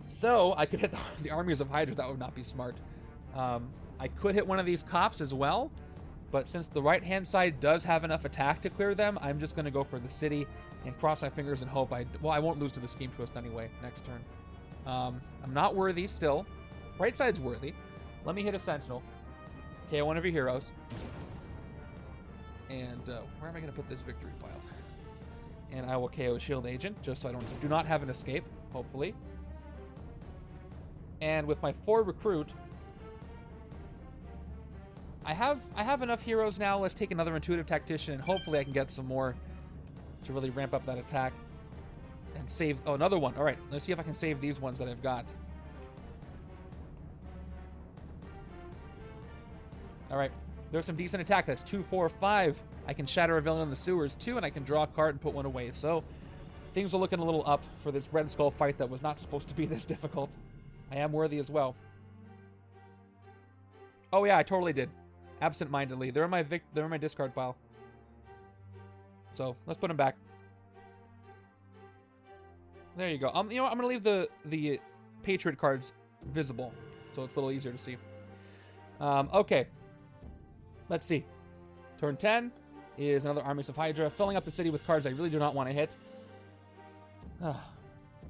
S1: So I could hit the armies of HYDRA. That would not be smart. I could hit one of these cops as well, but since the right-hand side does have enough attack to clear them, I'm just going to go for the city and cross my fingers and hope I won't lose to the scheme twist anyway next turn. I'm not worthy still. Right side's worthy. Let me hit a Sentinel. KO one of your heroes. And where am I going to put this victory pile? And I will KO a shield agent, just so I do not have an escape, hopefully. And with my 4 recruit, I have enough heroes now. Let's take another intuitive tactician, and hopefully I can get some more to really ramp up that attack and save. Oh, another one. All right, let's see if I can save these ones that I've got. All right, there's some decent attack. That's 2, 4, 5. I can shatter a villain in the sewers too, and I can draw a card and put one away. So things are looking a little up for this Red Skull fight that was not supposed to be this difficult. I am worthy as well. Oh yeah, I totally did. Absent-mindedly. They're in my discard pile. So let's put them back. There you go. You know what? I'm gonna leave the Patriot cards visible, so it's a little easier to see. Okay. Let's see. Turn 10 is another Armies of HYDRA, filling up the city with cards I really do not want to hit.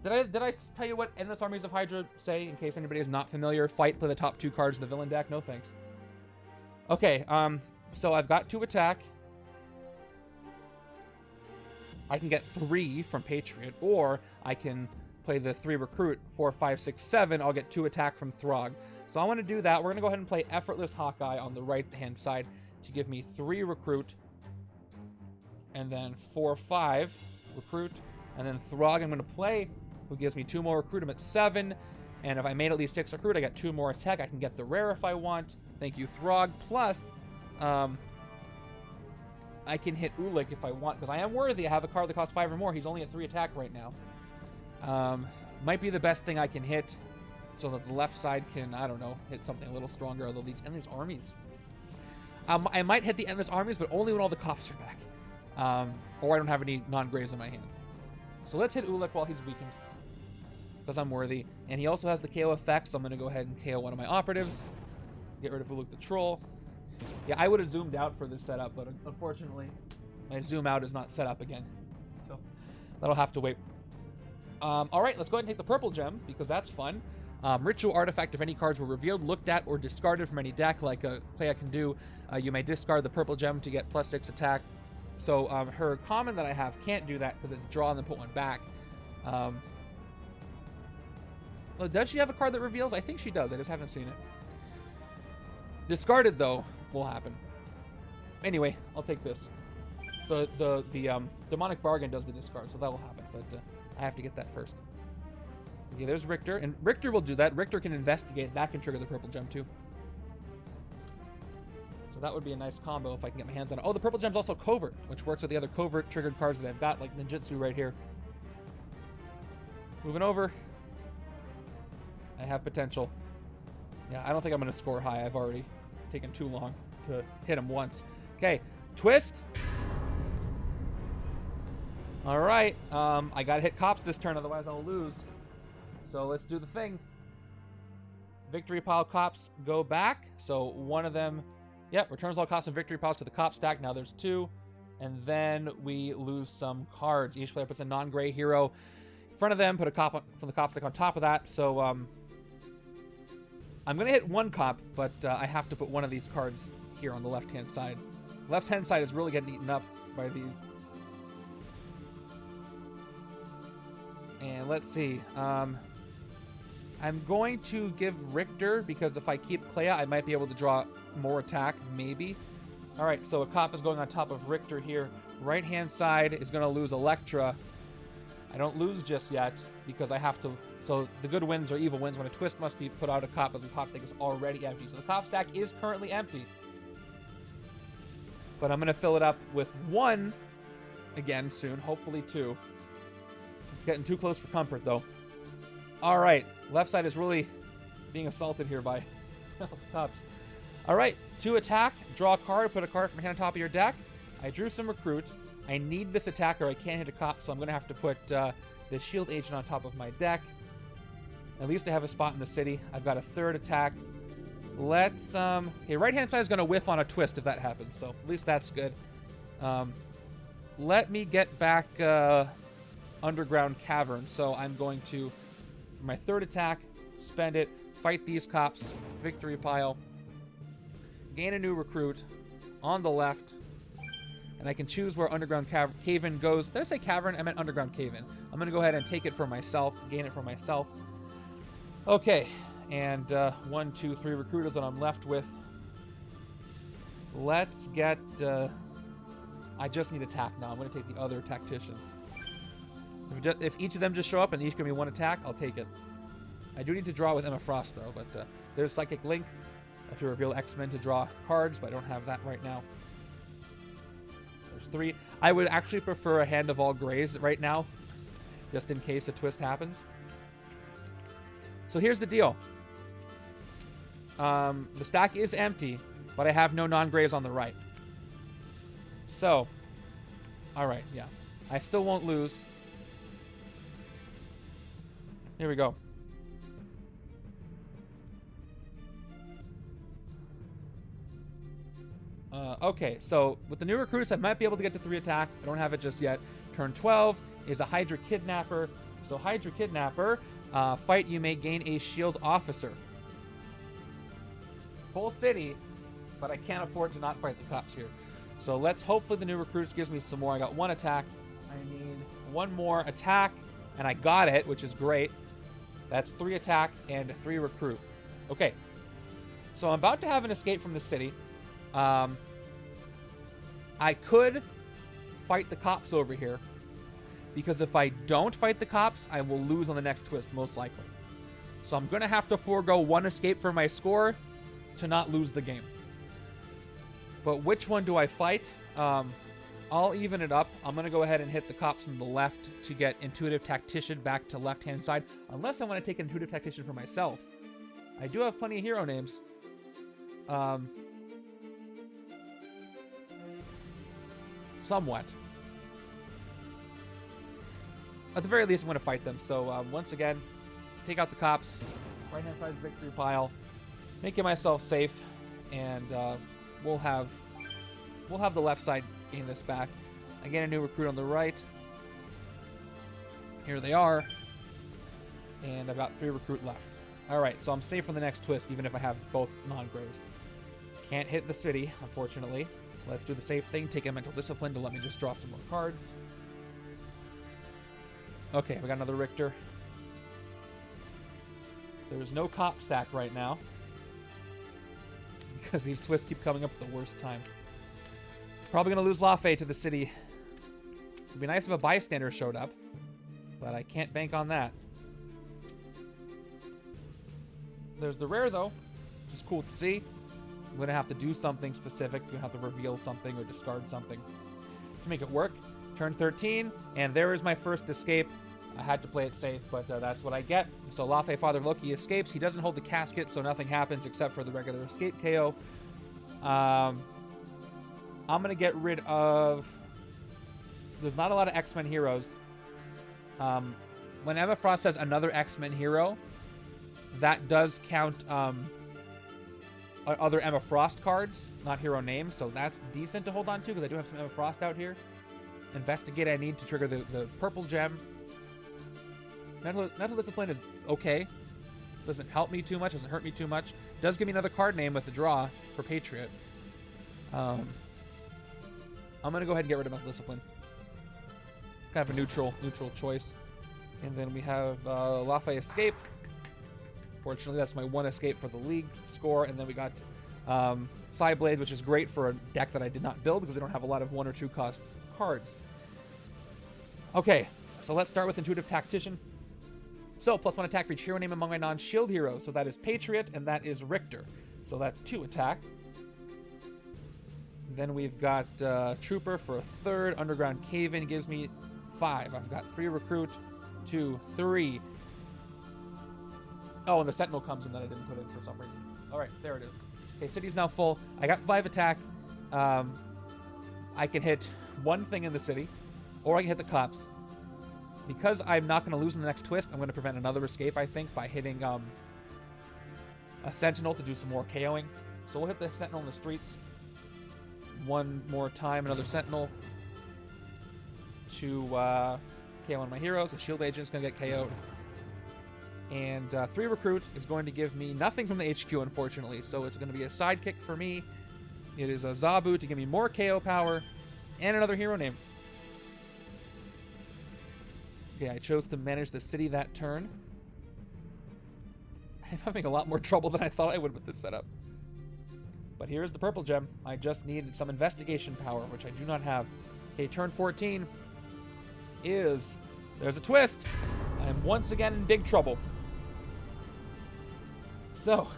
S1: Did I tell you what Endless Armies of HYDRA say, in case anybody is not familiar? Fight, play the top 2 cards in the villain deck? No thanks. Okay, so I've got 2 attack. I can get 3 from Patriot, or I can play the 3 recruit, 4, 5, 6, 7. I'll get 2 attack from Throg. So I want to do that. We're going to go ahead and play Effortless Hawkeye on the right-hand side to give me 3 recruit, and then 4, 5 recruit, and then Throg I'm going to play, who gives me 2 more recruit. I'm at 7, and if I made at least 6 recruit, I got 2 more attack. I can get the rare if I want. Thank you, Throg. Plus, I can hit Ulik if I want, because I am worthy. I have a card that costs 5 or more. He's only at 3 attack right now. Might be the best thing I can hit, so that the left side can, I don't know, hit something a little stronger, although these Endless Armies. I might hit the Endless Armies, but only when all the cops are back. Or I don't have any non-graves in my hand. So let's hit Ulik while he's weakened, because I'm worthy. And he also has the KO effect, so I'm going to go ahead and KO one of my operatives. Get rid of Ulik the Troll. Yeah, I would have zoomed out for this setup, but unfortunately, my zoom out is not set up again. So that'll have to wait. All right, let's go ahead and take the purple gem, because that's fun. Ritual artifact, if any cards were revealed, looked at, or discarded from any deck, like Clea can do, you may discard the purple gem to get +6 attack. So her common that I have can't do that, because it's draw and then put one back. Well, does she have a card that reveals? I think she does. I just haven't seen it. Discarded, though, will happen. Anyway, I'll take this. The Demonic Bargain does the discard, so that will happen. But I have to get that first. Okay, there's RIctor, and RIctor will do that. RIctor can investigate. That can trigger the purple gem, too. So So that would be a nice combo if I can get my hands on it. Oh, the purple gem's also covert, which works with the other covert triggered cards that I've got, like ninjutsu right here. Moving over. I have potential. Yeah, I don't think I'm going to score high. I've already taken too long to hit him once. Okay, twist. All right, I got to hit cops this turn, otherwise I'll lose. So let's do the thing. Victory pile cops go back. So one of them, yep, returns all cops and victory piles to the cop stack. Now there's 2. And then we lose some cards. Each player puts a non-gray hero in front of them, put a cop from the cop stack on top of that. So I'm going to hit 1 cop, but I have to put one of these cards here on the left-hand side. Left-hand side is really getting eaten up by these. And let's see. I'm going to give RIctor, because if I keep Clea, I might be able to draw more attack, maybe. All right, so a cop is going on top of RIctor here. Right-hand side is going to lose Elektra. I don't lose just yet, because I have to... So the good wins or evil wins. When a twist must be put out a cop, but the cop stack is already empty. So the cop stack is currently empty. But I'm going to fill it up with 1 again soon, hopefully 2. It's getting too close for comfort, though. All right, left side is really being assaulted here by cops. All right, 2 attack, draw a card, put a card from your hand on top of your deck. I drew some recruit. I need this attacker. I can't hit a cop, so I'm going to have to put the shield agent on top of my deck. At least I have a spot in the city. I've got a 3rd attack. Let's, okay, right-hand side is going to whiff on a twist if that happens, so at least that's good. Let me get back Underground Cavern, so I'm going to... For my 3rd attack, spend it, fight these cops, victory pile, gain a new recruit on the left, and I can choose where Underground Cave-In goes. Did I say Cavern? I meant Underground Cave-In. I'm going to go ahead and take it for myself, gain it for myself. Okay, and 1, 2, 3 recruiters that I'm left with. Let's get... I just need attack now. I'm going to take the other tactician. If each of them just show up and each give me 1 attack, I'll take it. I do need to draw with Emma Frost, though, but there's Psychic Link. I have to reveal X-Men to draw cards, but I don't have that right now. There's 3. I would actually prefer a Hand of All Grays right now, just in case a twist happens. So here's the deal. The stack is empty, but I have no non-grays on the right. So, alright, yeah. I still won't lose. Here we go. Okay, so with the new recruits, I might be able to get to 3 attack. I don't have it just yet. Turn 12 is a HYDRA Kidnapper. So HYDRA Kidnapper, fight, you may gain a shield officer. Full city, but I can't afford to not fight the cops here. So let's hopefully the new recruits gives me some more. I got 1 attack. I need 1 more attack, and I got it, which is great. That's 3 attack and 3 recruit. Okay. So I'm about to have an escape from the city. I could fight the cops over here, because if I don't fight the cops, I will lose on the next twist, most likely. So I'm going to have to forego 1 escape for my score to not lose the game. But which one do I fight? I'll even it up. I'm going to go ahead and hit the cops on the left to get Intuitive Tactician back to left-hand side, unless I want to take Intuitive Tactician for myself. I do have plenty of hero names. Somewhat. At the very least, I'm going to fight them. So once again, take out the cops. Right-hand side victory pile. Making myself safe, and we'll have the left side gain this back. I get a new recruit on the right. Here they are. And I've got 3 recruit left. Alright, so I'm safe for the next twist, even if I have both non-grays. Can't hit the city, unfortunately. Let's do the safe thing. Take a mental discipline to let me just draw some more cards. Okay, we got another RIctor. There's no cop stack right now, because these twists keep coming up at the worst time. Probably going to lose Lafay to the city. It'd be nice if a bystander showed up, but I can't bank on that. There's the rare, though, which is cool to see. I'm going to have to do something specific. I'm going to have to reveal something or discard something to make it work. Turn 13, and there is my first escape. I had to play it safe, but that's what I get. So Lafe, Father of Loki, escapes. He doesn't hold the casket, so nothing happens except for the regular escape KO. I'm going to get rid of... There's not a lot of X-Men heroes. When Emma Frost says another X-Men hero, that does count other Emma Frost cards, not hero names, so that's decent to hold on to, because I do have some Emma Frost out here. Investigate, I need to trigger the purple gem. Mental Discipline is okay. Doesn't help me too much, doesn't hurt me too much. Does give me another card name with the draw for Patriot. I'm going to go ahead and get rid of Mental Discipline. Kind of a neutral choice. And then we have Lafe Escape. Fortunately, that's my one escape for the league score. And then we got Psyblade, which is great for a deck that I did not build because I don't have a lot of 1 or 2 cost cards. Okay, so let's start with Intuitive Tactician. So, +1 attack for each hero name among my non-shield heroes. So that is Patriot, and that is RIctor. So that's 2 attack. Then we've got Trooper for a 3rd. Underground Cave-In gives me 5. I've got 3 Recruit, 2, 3. Oh, and the Sentinel comes in that I didn't put in for some reason. All right, there it is. Okay, city's now full. I got 5 attack. I can hit one thing in the city, or I can hit the cops. Because I'm not going to lose in the next twist, I'm going to prevent another escape, I think, by hitting a Sentinel to do some more KOing. So we'll hit the Sentinel in the streets. One more time, another Sentinel to KO one of my heroes. A Shield Agent's going to get KO'd. And 3 Recruit is going to give me nothing from the HQ, unfortunately. So it's going to be a sidekick for me. It is a Zabu to give me more KO power. And another hero name. Okay, I chose to manage the city that turn. I'm having a lot more trouble than I thought I would with this setup. But here's the purple gem. I just need some investigation power, which I do not have. Okay, turn 14 is... There's a twist! I'm once again in big trouble. So,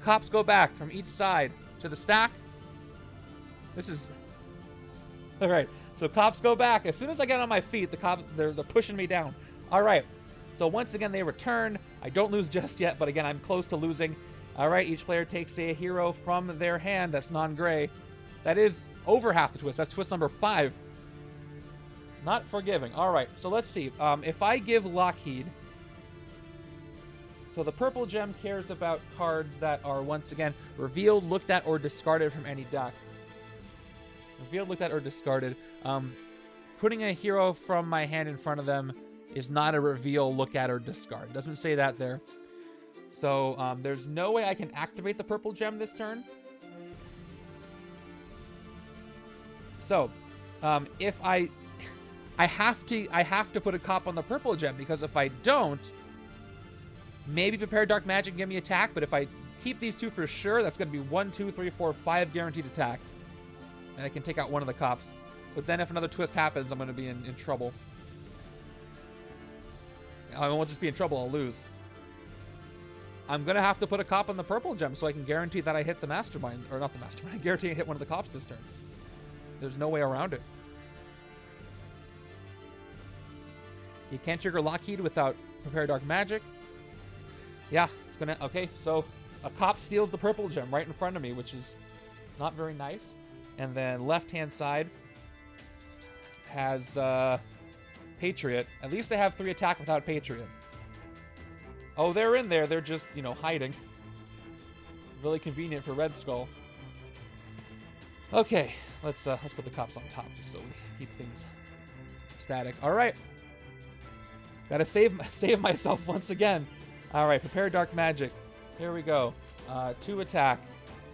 S1: cops go back from each side to the stack. This is... Alright, so cops go back. As soon as I get on my feet, the cops, they're pushing me down. Alright, so once again they return. I don't lose just yet, but again, I'm close to losing. Alright, each player takes a hero from their hand that's non-gray. That is over half the twist. That's twist number 5. Not forgiving. Alright, so let's see. If I give Lockheed... So the purple gem cares about cards that are, once again, revealed, looked at, or discarded from any deck. Revealed, looked at, or discarded. Putting a hero from my hand in front of them is not a reveal, look at, or discard. It doesn't say that there. So there's no way I can activate the purple gem this turn. So if I have to put a cop on the purple gem, because if I don't, maybe Prepare Dark Magic and give me attack, but if I keep these 2 for sure, that's going to be 1, 2, 3, 4, 5 guaranteed attack. And I can take out one of the cops. But then if another twist happens, I'm going to be in trouble. I won't just be in trouble, I'll lose. I'm going to have to put a cop on the purple gem so I can guarantee that I hit the Mastermind. Or not the Mastermind, I guarantee I hit one of the cops this turn. There's no way around it. You can't trigger Lockheed without Prepare Dark Magic. Yeah, it's gonna... Okay, so a cop steals the purple gem right in front of me, which is not very nice. And then left-hand side has Patriot. At least they have 3 attack without Patriot. Oh, they're in there. They're just, you know, hiding. Really convenient for Red Skull. Okay, let's put the cops on top just so we keep things static. All right. Gotta save myself once again. All right, Prepare Dark Magic. Here we go. 2 attack.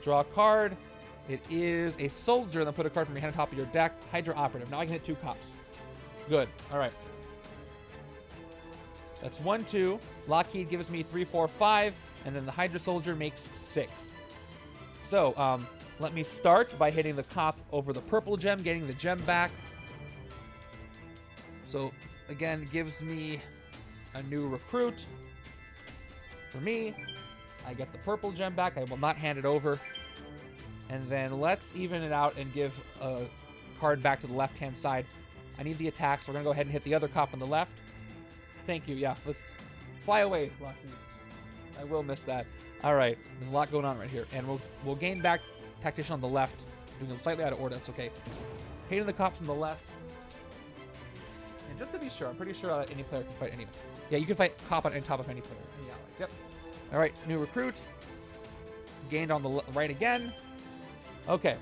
S1: Draw a card. It is a soldier. Then put a card from your hand on top of your deck. HYDRA Operative. Now I can hit 2 cops. Good. All right. That's 1, 2. Lockheed gives me 3, 4, 5. And then the HYDRA Soldier makes 6. So, let me start by hitting the cop over the purple gem, getting the gem back. So, again, gives me a new recruit for me. I get the purple gem back. I will not hand it over. And then let's even it out and give a card back to the left-hand side. I need the attack, so we're going to go ahead and hit the other cop on the left. Thank you. Yeah, let's fly away, Lockheed. I will miss that. All right, there's a lot going on right here. And we'll gain back Tactician on the left. Doing it slightly out of order, that's okay. Hating the cops on the left. And just to be sure, I'm pretty sure any player can fight anyone. Yeah, you can fight cop on top of any player. Any allies. Yep. All right, new recruit. Gained on the right again. Okay.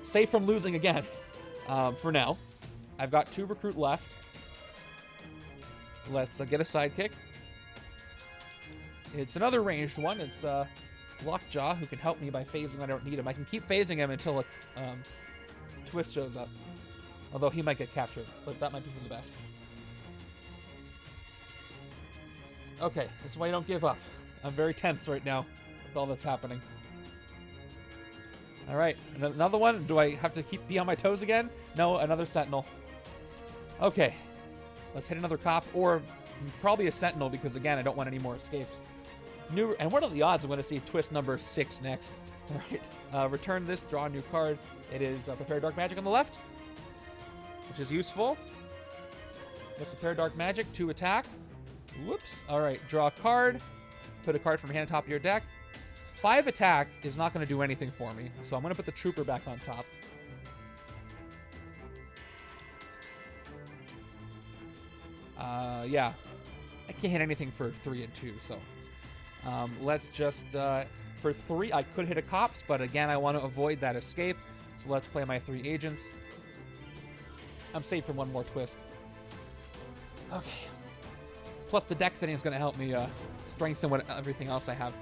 S1: Safe from losing again. For now. I've got 2 recruit left. Let's get a sidekick. It's another ranged one. It's Lockjaw, who can help me by phasing when I don't need him. I can keep phasing him until a twist shows up. Although he might get captured, but that might be for the best. Okay, this is why you don't give up. I'm very tense right now with all that's happening. All right, another one. Do I have to be on my toes again? No, another Sentinel. Okay, let's hit another cop, or probably a Sentinel, because again, I don't want any more escapes. And what are the odds I'm going to see twist number 6 next? All right, return this, draw a new card. It is Prepare Dark Magic on the left, which is useful. Let's Prepare Dark Magic, 2 attack. Whoops. All right, draw a card. Put a card from your hand on top of your deck. 5 attack is not going to do anything for me, so I'm going to put the Trooper back on top. Yeah. I can't hit anything for 3 and 2, so... let's just... for 3, I could hit a Cops, but again, I want to avoid that escape, so let's play my 3 agents. I'm safe from one more twist. Okay. Plus, the deck fitting is going to help me strengthen everything else I have.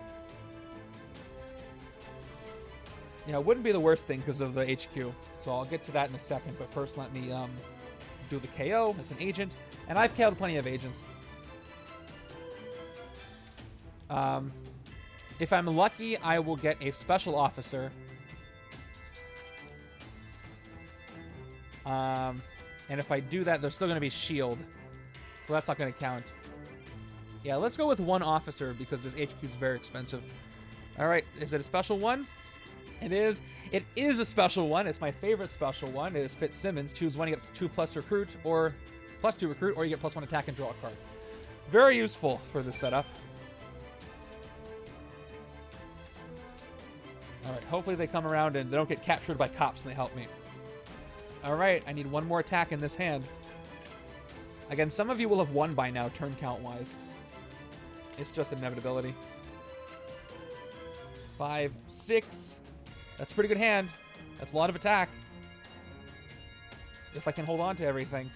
S1: Yeah, it wouldn't be the worst thing because of the HQ, so I'll get to that in a second, but first let me do the KO. It's an agent, and I've KO'd plenty of agents. If I'm lucky, I will get a special officer. And if I do that, there's still going to be shield, so that's not going to count. Yeah, let's go with 1 officer because this HQ is very expensive. All right, is it a special one? It is. It is a special one. It's my favorite special one. It is Fitzsimmons. Choose one, you get 2+ recruit, or +2 recruit, or you get +1 attack and draw a card. Very useful for this setup. All right, hopefully they come around and they don't get captured by cops and they help me. All right, I need 1 more attack in this hand. Again, some of you will have won by now, turn count-wise. It's just inevitability. 5, 6. That's a pretty good hand. That's a lot of attack. If I can hold on to everything.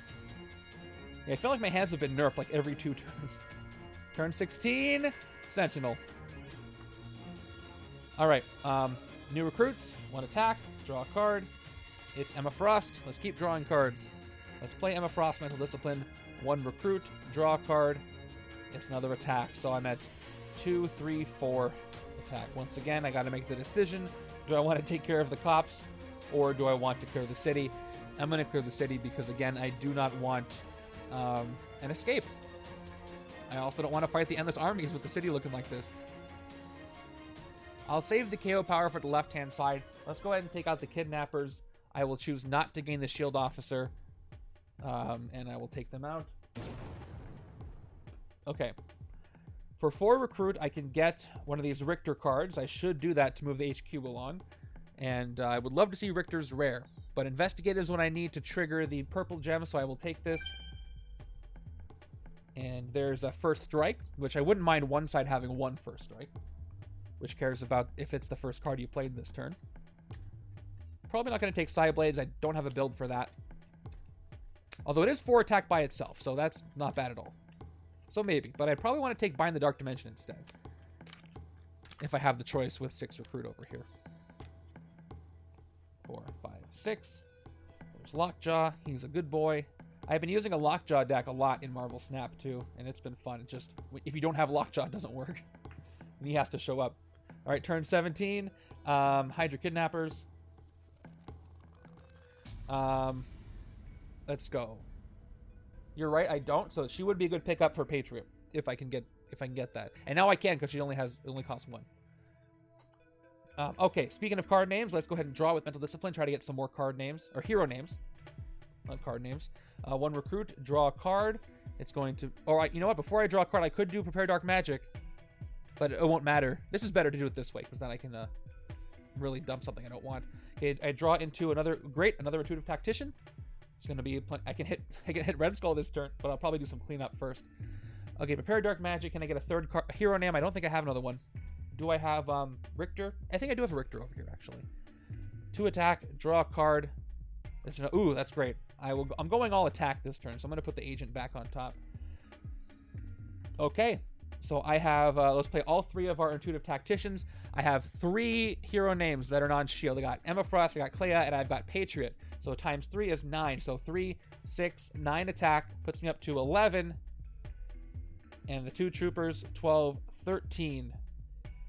S1: Yeah, I feel like my hands have been nerfed like every 2 turns. Turn 16, Sentinel. All right, new recruits, 1 attack, draw a card. It's Emma Frost. Let's keep drawing cards. Let's play Emma Frost, Mental Discipline, 1 recruit, draw a card. It's another attack, so I'm at 2, 3, 4 attack. Once again, I got to make the decision. Do I want to take care of the cops, or do I want to clear the city? I'm going to clear the city because, again, I do not want an escape. I also don't want to fight the endless armies with the city looking like this. I'll save the KO power for the left-hand side. Let's go ahead and take out the kidnappers. I will choose not to gain the shield officer, and I will take them out. Okay. For 4 recruit, I can get one of these RIctor cards. I should do that to move the HQ along. And I would love to see RIctor's rare. But Investigate is what I need to trigger the purple gem, so I will take this. And there's a First Strike, which I wouldn't mind one side having 1 First Strike. Which cares about if it's the first card you played this turn. Probably not going to take Side Blades. I don't have a build for that. Although it is 4 attack by itself, so that's not bad at all. So maybe, but I'd probably want to take Bind the Dark Dimension instead. If I have the choice with 6 recruit over here. 4, 5, 6. There's Lockjaw. He's a good boy. I've been using a Lockjaw deck a lot in Marvel Snap too, and it's been fun. It just, if you don't have Lockjaw, it doesn't work. And he has to show up. All right, turn 17. Hydra Kidnappers. Let's go. You're right, I don't. So she would be a good pickup for Patriot if I can get if I can get that. And now I can because she only costs 1. Okay, speaking of card names, let's go ahead and draw with Mental Discipline. Try to get some more card names, or hero names. Not card names. 1 recruit, draw a card. It's going to... Alright, you know what? Before I draw a card, I could do Prepare Dark Magic. But it won't matter. This is better to do it this way, because then I can really dump something I don't want. Okay, I draw into another Intuitive Tactician. It's going to be... I can hit Red Skull this turn, but I'll probably do some cleanup first. Okay, Prepare Dark Magic. Can I get a third hero name? I don't think I have another one. Do I have RIctor? I think I do have a RIctor over here, actually. 2 attack, draw a card. Ooh, that's great. I'm going all attack this turn, so I'm going to put the agent back on top. Okay, so I have, let's play all 3 of our Intuitive Tacticians. I have 3 hero names that are non-shield. I got Emma Frost, I got Clea, and I've got Patriot. So times 3 is 9. So 3, 6, 9 attack puts me up to 11. And the 2 troopers, 12, 13.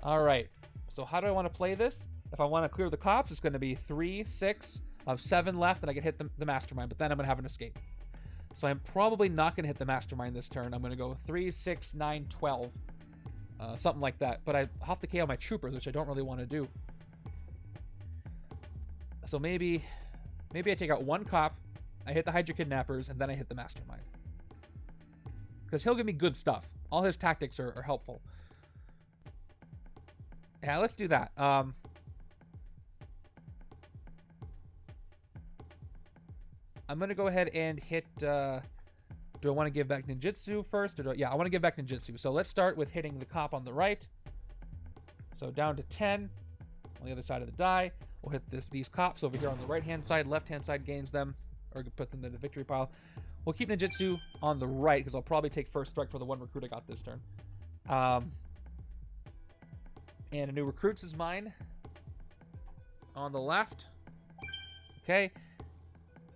S1: All right, so how do I want to play this? If I want to clear the cops, it's going to be 3, 6 of 7 left, and I can hit the Mastermind, but then I'm going to have an escape. So I'm probably not going to hit the Mastermind this turn. I'm going to go 3, 6, 9, 12. Something like that. But I have to KO my troopers, which I don't really want to do. So maybe I take out 1 cop, I hit the HYDRA kidnappers, and then I hit the Mastermind. Because he'll give me good stuff. All his tactics are helpful. Yeah, let's do that. I'm going to go ahead and hit... do I want to give back ninjutsu first? Or yeah, I want to give back ninjutsu. So let's start with hitting the cop on the right. So down to 10 on the other side of the die. We'll hit these cops over here on the right-hand side. Left-hand side gains them, or put them in the victory pile. We'll keep ninjutsu on the right, because I'll probably take first strike for the 1 recruit I got this turn. And a new recruits is mine. On the left. Okay.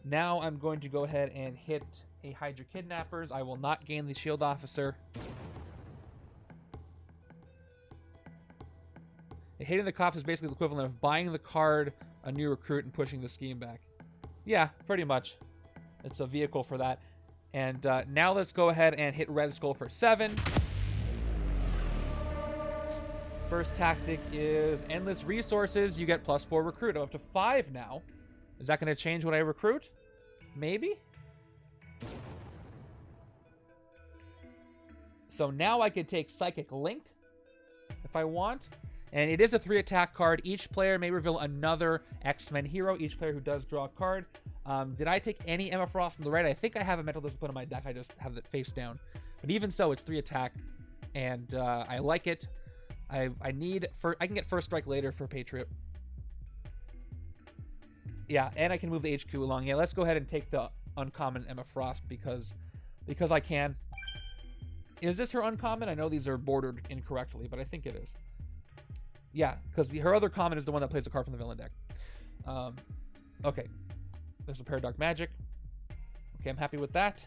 S1: Now I'm going to go ahead and hit a HYDRA kidnappers. I will not gain the shield officer. Hitting the cops is basically the equivalent of buying the card, a new recruit, and pushing the scheme back. Yeah, pretty much. It's a vehicle for that. And now let's go ahead and hit Red Skull for 7. First tactic is Endless Resources. You get +4 recruit. I'm up to 5 now. Is that going to change what I recruit? Maybe? So now I could take Psychic Link if I want. And it is a 3 attack card. Each player may reveal another X-Men hero. Each player who does draw a card. Did I take any Emma Frost on the right? I think I have a Mental Discipline in my deck. I just have it face down. But even so, it's 3 attack. And I like it. I can get first strike later for Patriot. Yeah, and I can move the HQ along. Yeah, let's go ahead and take the uncommon Emma Frost because I can. Is this her uncommon? I know these are bordered incorrectly, but I think it is. Yeah, because her other common is the one that plays a card from the villain deck. Okay. There's a Prepare Dark Magic. Okay, I'm happy with that.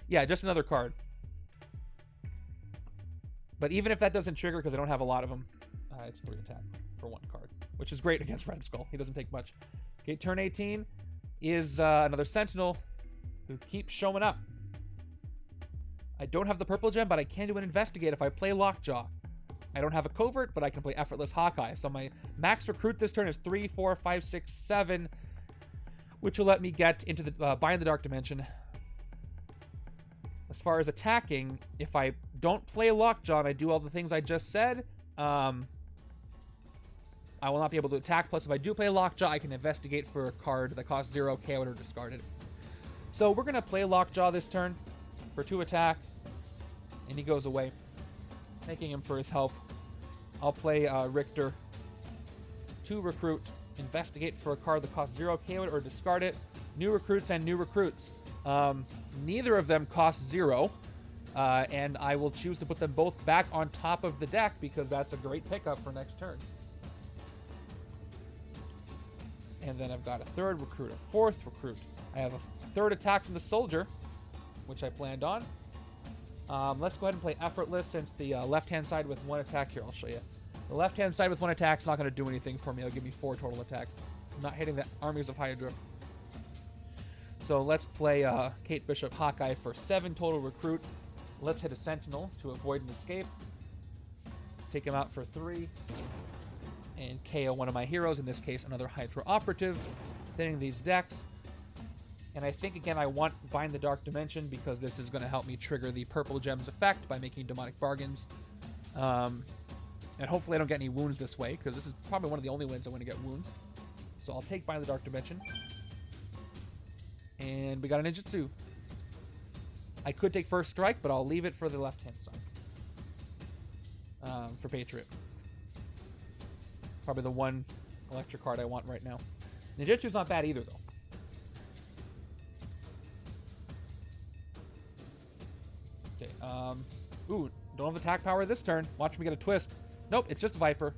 S1: Yeah, just another card. But even if that doesn't trigger, because I don't have a lot of them, it's 3 attack for 1 card, which is great against Red Skull. He doesn't take much. Okay, turn 18 is another Sentinel who keeps showing up. I don't have the purple gem, but I can do an Investigate if I play Lockjaw. I don't have a Covert, but I can play Effortless Hawkeye. So my max recruit this turn is 3, 4, 5, 6, 7, which will let me get into the Bind the Dark Dimension. As far as attacking, if I don't play Lockjaw and I do all the things I just said, I will not be able to attack. Plus, if I do play Lockjaw, I can Investigate for a card that costs 0, KO it, or discard it. So we're going to play Lockjaw this turn for 2 attack, and he goes away, thanking him for his help. I'll play RIctor, 2 recruit, Investigate for a card that costs 0, KO it, or discard it. New recruits and new recruits. Neither of them cost 0, and I will choose to put them both back on top of the deck because that's a great pickup for next turn. And then I've got a 3rd recruit, a 4th recruit. I have a 3rd attack from the soldier, which I planned on. Let's go ahead and play Effortless since the left-hand side with 1 attack. Here, I'll show you. The left-hand side with 1 attack is not going to do anything for me. It'll give me 4 total attack. I'm not hitting the armies of HYDRA. So let's play Kate Bishop Hawkeye for 7 total recruit. Let's hit a Sentinel to avoid an escape. Take him out for 3. And KO one of my heroes, in this case another Hydra operative. Thinning these decks. And I think, again, I want Bind the Dark Dimension because this is going to help me trigger the Purple Gems effect by making demonic bargains. And hopefully I don't get any wounds this way, because this is probably one of the only wins I want to get wounds. So I'll take Bind the Dark Dimension. And we got a ninjutsu. I could take First Strike, but I'll leave it for the left-hand side. For Patriot. Probably the one Electra card I want right now. Ninjutsu's not bad either, though. Okay, ooh, don't have attack power this turn. Watch me get a twist. Nope, it's just Viper.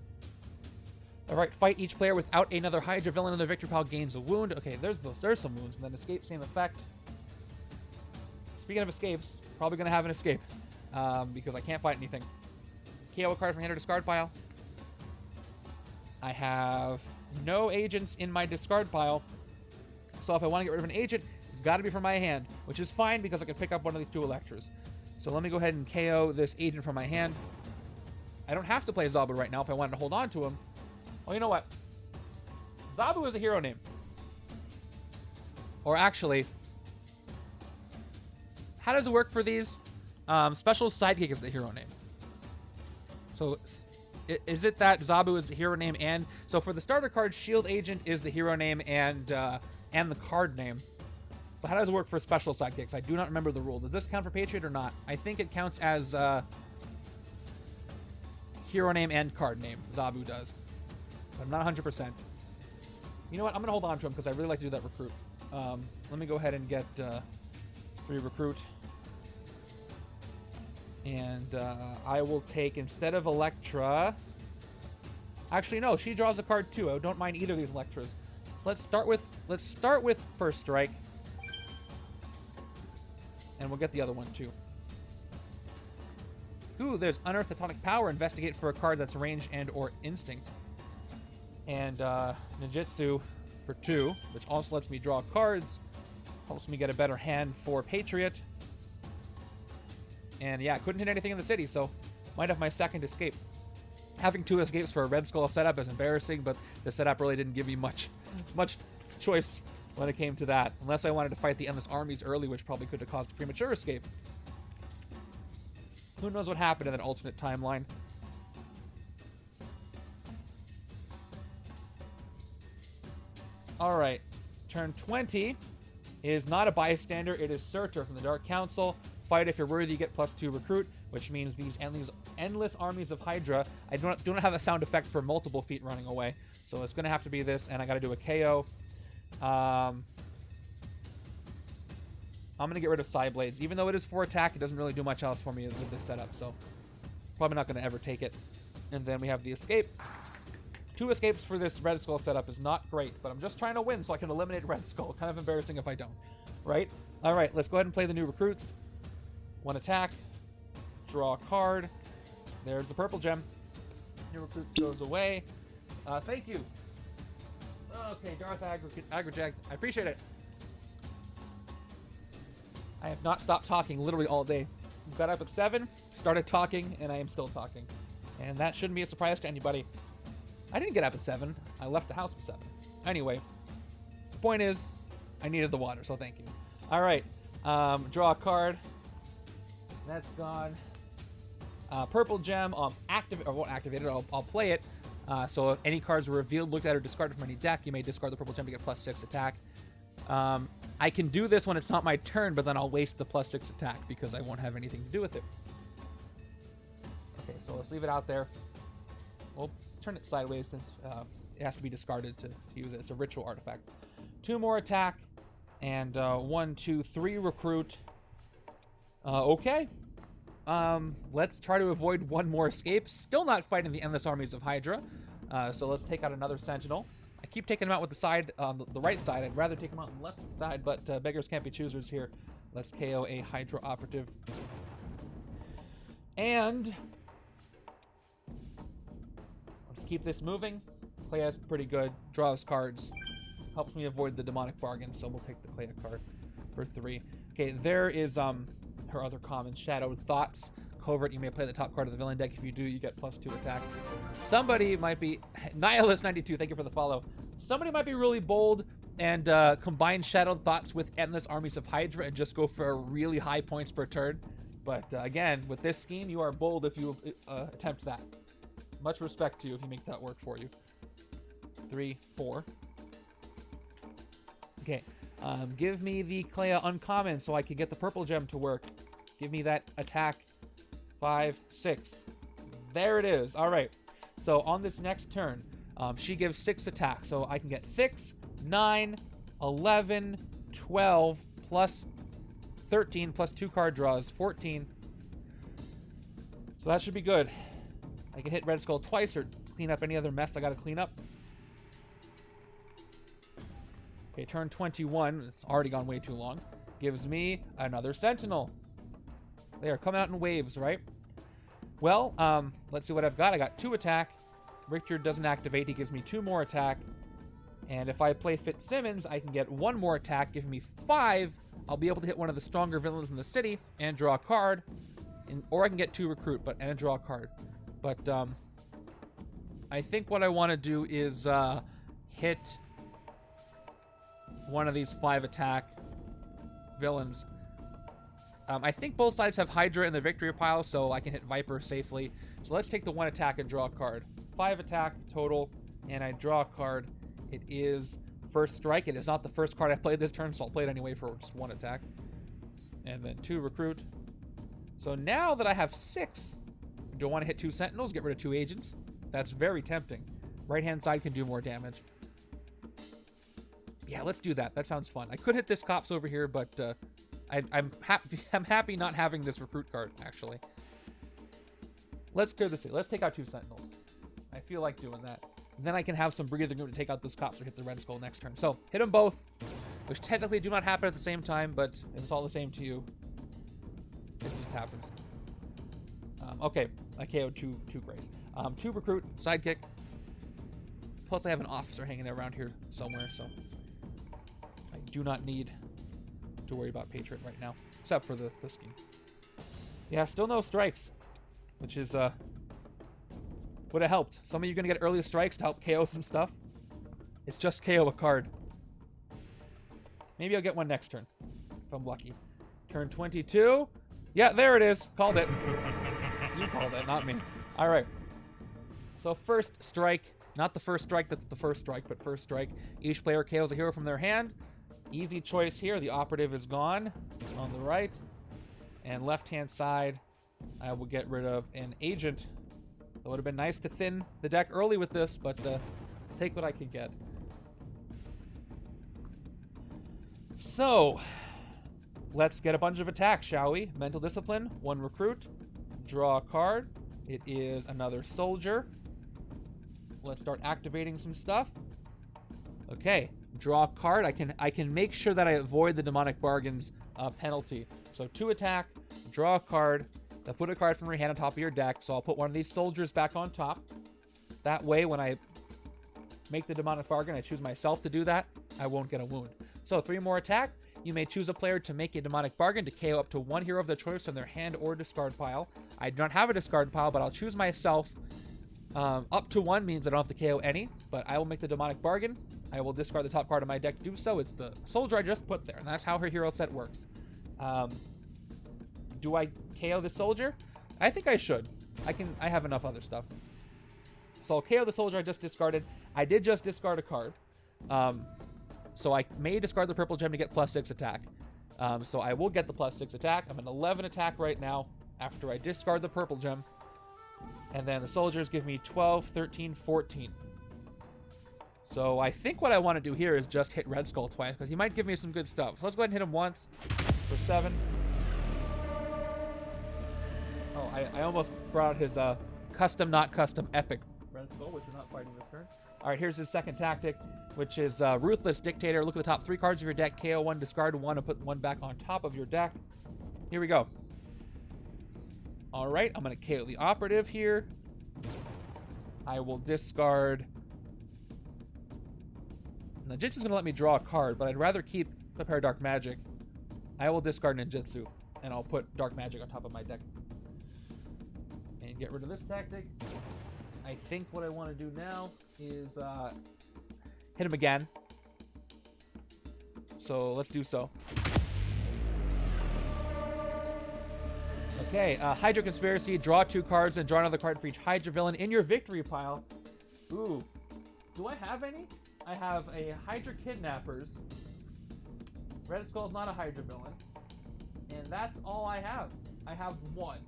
S1: Alright, fight each player without another Hydra villain in their victory pile gains a wound. Okay, there's some wounds. And then escape, same effect. Speaking of escapes, probably going to have an escape. Because I can't fight anything. KO a card from hand or discard pile. I have no agents in my discard pile. So if I want to get rid of an agent, it's got to be from my hand. Which is fine because I can pick up one of these 2 Electras. So let me go ahead and KO this agent from my hand. I don't have to play Zabu right now if I wanted to hold on to him. Well, you know what? Zabu is a hero name. Or actually, how does it work for these? Special Sidekick is the hero name. So is it that Zabu is the hero name and... So for the starter card, Shield Agent is the hero name and the card name. But how does it work for special sidekicks? I do not remember the rule. Does this count for Patriot or not? I think it counts as hero name and card name. Zabu does. But I'm not 100%. You know what? I'm going to hold on to him because I really like to do that recruit. Let me go ahead and get 3 recruit. And I will take, instead of Elektra... Actually, no. She draws a card too. I don't mind either of these Elektras. So let's start with First Strike. And we'll get the other one too. Ooh, there's Unearth Atomic Power. Investigate for a card that's range and or instinct. And Ninjutsu for 2, which also lets me draw cards. Helps me get a better hand for Patriot. And yeah, couldn't hit anything in the city, so might have my second escape. Having 2 escapes for a Red Skull setup is embarrassing, but the setup really didn't give me much choice when it came to that. Unless I wanted to fight the Endless Armies early, which probably could have caused a premature escape. Who knows what happened in that alternate timeline. Alright. Turn 20 is not a bystander, it is Surtur from the Dark Council. Fight if you're worthy, you get +2 recruit, which means these endless armies of Hydra. I do not have a sound effect for multiple feet running away. So it's going to have to be this, and I got to do a KO. I'm going to get rid of Side Blades. Even though it is 4 attack, it doesn't really do much else for me with this setup, so probably not going to ever take it. And then we have the escape. 2 escapes for this Red Skull setup is not great, but I'm just trying to win so I can eliminate Red Skull. Kind of embarrassing if I don't, right? All right, let's go ahead and play the new recruits. 1 attack, draw a card. There's the purple gem. New recruit goes away. Thank you. Okay, Darth Agrajag. I appreciate it. I have not stopped talking literally all day. Got up at 7, started talking, and I am still talking. And that shouldn't be a surprise to anybody. I didn't get up at 7. I left the house at 7. Anyway, the point is, I needed the water, so thank you. All right, draw a card. That's gone. Purple gem. Won't activate it. I'll play it. So if any cards were revealed, looked at, or discarded from any deck, you may discard the purple gem to get +6 attack. I can do this when it's not my turn, but then I'll waste the +6 attack because I won't have anything to do with it. Okay, so let's leave it out there. We'll turn it sideways since it has to be discarded to use it. It's a ritual artifact. 2 more attack, and 1, 2, 3 recruit. Okay. Let's try to avoid 1 more escape. Still not fighting the endless armies of Hydra. So let's take out another Sentinel. I keep taking them out with the side, the right side. I'd rather take them out on the left side, but beggars can't be choosers here. Let's KO a Hydra operative. And let's keep this moving. Clea is pretty good. Draws cards. Helps me avoid the demonic bargain, so we'll take the Clea card. for 3. Okay, there is her other common, Shadowed Thoughts. Covert, you may play the top card of the villain deck. If you do, you get +2 attack. Somebody might be... Nihilist92, thank you for the follow. Somebody might be really bold and combine Shadowed Thoughts with Endless Armies of Hydra and just go for really high points per turn. But again, with this scheme, you are bold if you attempt that. Much respect to you if you make that work for you. 3, 4. Okay, give me the Clea uncommon so I can get the purple gem to work. Give me that attack. 5, 6. There it is. All right. So on this next turn, she gives 6 attacks. So I can get 6, 9, 11, 12, plus 13, plus 2 card draws, 14. So that should be good. I can hit Red Skull twice or clean up any other mess I got to clean up. Okay, turn 21. It's already gone way too long. Gives me another Sentinel. They are coming out in waves, right? Well, let's see what I've got. I got 2 attack. RIctor doesn't activate. He gives me 2 more attack. And if I play Fitzsimmons, I can get 1 more attack, giving me 5. I'll be able to hit one of the stronger villains in the city and draw a card. Or I can get 2 recruit and draw a card. But I think what I want to do is hit one of these 5 attack villains. I think both sides have HYDRA in the victory pile, so I can hit Viper safely. So let's take the 1 attack and draw a card. 5 attack total, and I draw a card. It is First Strike. It is not the first card I played this turn, so I'll play it anyway for just 1 attack. And then 2 recruit. So now that I have 6, do I want to hit 2 Sentinels, get rid of 2 agents? That's very tempting. Right-hand side can do more damage. Yeah, let's do that. That sounds fun. I could hit this Cops over here, but... I'm happy not having this recruit card, actually. Let's clear this. Let's take out 2 Sentinels. I feel like doing that. Then I can have some breathing room to take out those Cops or hit the Red Skull next turn. So, hit them both, which technically do not happen at the same time, but it's all the same to you. It just happens. Okay, I KO'd 2 Grays. 2 recruit, sidekick. Plus I have an officer hanging around here somewhere, so I do not need to worry about Patriot right now, except for the scheme. Yeah, still no strikes, which is would have helped. Some of you are gonna get early strikes to help KO some stuff. It's just KO a card. Maybe I'll get one next turn if I'm lucky. Turn 22. Yeah, there it is. Called it. You called it, not me. All right. So first strike, not the first strike that's the first strike, but first strike. Each player KOs a hero from their hand. Easy choice here. The operative is gone on the right. And left-hand side, I will get rid of an agent. It would have been nice to thin the deck early with this, but take what I can get. So, let's get a bunch of attacks, shall we? Mental Discipline, 1 recruit. Draw a card. It is another soldier. Let's start activating some stuff. Okay. Draw a card. I can make sure that I avoid the Demonic Bargains penalty. So 2 attack, draw a card, then put a card from your hand on top of your deck. So I'll put one of these soldiers back on top. That way, when I make the Demonic Bargain, I choose myself to do that, I won't get a wound. So 3 more attack. You may choose a player to make a Demonic Bargain to KO up to 1 hero of their choice from their hand or discard pile. I do not have a discard pile, but I'll choose myself. Up to 1 means I don't have to KO any, but I will make the Demonic Bargain. I will discard the top card of my deck to do so. It's the soldier I just put there, and that's how her hero set works. Do I KO the soldier? I think I should. I have enough other stuff. So I'll KO the soldier I just discarded. I did just discard a card. So I may discard the purple gem to get +6 attack. So I will get the +6 attack. I'm an 11 attack right now after I discard the purple gem. And then the soldiers give me 12, 13, 14. So I think what I want to do here is just hit Red Skull twice, because he might give me some good stuff. So let's go ahead and hit him once for 7. Oh, I almost brought out his custom, not custom, epic Red Skull, which we're not fighting this turn. All right, here's his second tactic, which is Ruthless Dictator. Look at the top 3 cards of your deck, KO 1, discard 1, and put 1 back on top of your deck. Here we go. All right, I'm going to KO the operative here. I will discard... The Jitsu's going to let me draw a card, but I'd rather keep Prepare Dark Magic I will discard Ninjutsu, and I'll put Dark Magic on top of my deck. And get rid of this tactic. I think what I want to do now is hit him again. So let's do so. Okay, Hydra Conspiracy, draw 2 cards and draw another card for each Hydra villain in your victory pile. Ooh, do I have any? I have a Hydra Kidnappers. Red Skull's not a Hydra villain. And that's all I have. I have 1.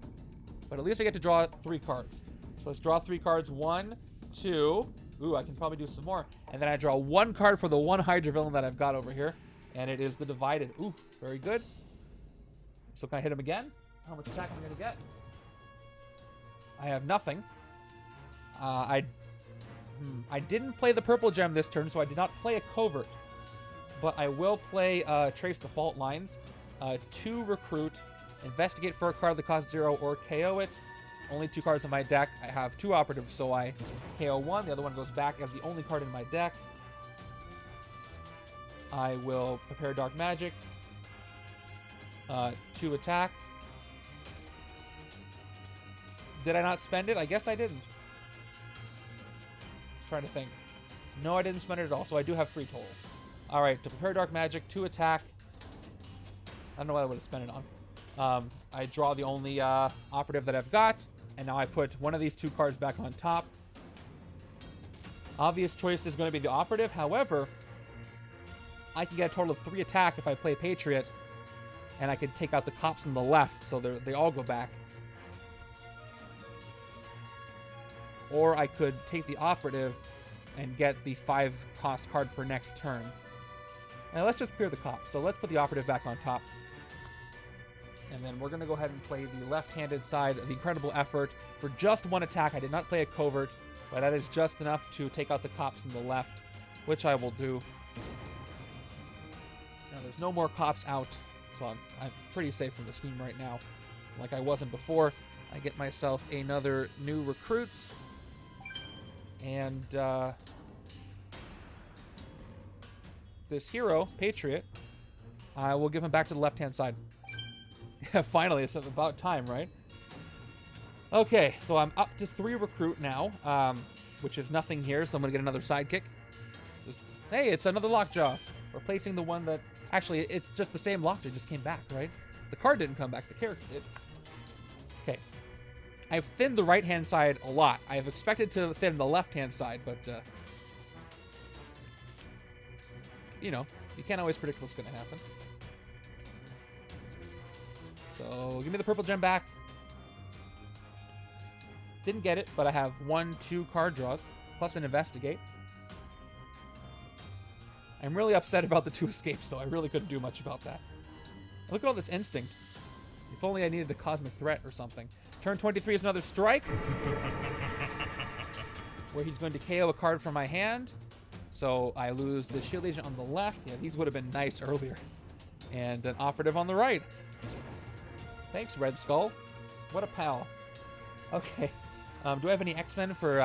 S1: But at least I get to draw 3 cards. So let's draw 3 cards. 1, 2. Ooh, I can probably do some more. And then I draw 1 card for the 1 Hydra villain that I've got over here. And it is the Divided. Ooh, very good. So can I hit him again? How much attack am I going to get? I have nothing. I didn't play the purple gem this turn, so I did not play a Covert. But I will play Trace the Fault Lines. 2 Recruit. Investigate for a card that costs 0 or KO it. Only 2 cards in my deck. I have 2 operatives, so I KO 1. The other one goes back as the only card in my deck. I will prepare Dark Magic. 2 attack. Did I not spend it? I guess I didn't. Just trying to think. No, I didn't spend it at all, so I do have 3 total. Alright, to prepare Dark Magic, 2 attack. I don't know what I would have spent it on. I draw the only operative that I've got, and now I put one of these 2 cards back on top. Obvious choice is going to be the operative. However, I can get a total of 3 attack if I play Patriot, and I can take out the cops on the left, so they all go back. Or I could take the operative and get the 5 cost card for next turn. Now let's just clear the cops. So let's put the operative back on top. And then we're going to go ahead and play the left-handed side of the Incredible Effort for just 1 attack. I did not play a Covert, but that is just enough to take out the cops on the left, which I will do. Now there's no more cops out, so I'm pretty safe from the scheme right now. Like I wasn't before. I get myself another new recruits. And this hero, Patriot, I will give him back to the left-hand side. Yeah, finally, it's about time, right? Okay, so I'm up to 3 recruit now, which is nothing here, so I'm going to get another sidekick. Hey, it's another Lockjaw. Replacing the one that... Actually, it's just the same Lockjaw just came back, right? The card didn't come back, the character did. Okay. I've thinned the right-hand side a lot. I have expected to thin the left-hand side, but, you know, you can't always predict what's going to happen. So, give me the purple gem back. Didn't get it, but I have 1, 2 card draws, plus an investigate. I'm really upset about the 2 escapes, though. I really couldn't do much about that. Look at all this instinct. If only I needed a cosmic threat or something. Turn 23 is another strike, where he's going to KO a card from my hand. So I lose the Shield Agent on the left. Yeah, these would have been nice earlier. And an operative on the right. Thanks, Red Skull. What a pal. Okay. Do I have any X-Men for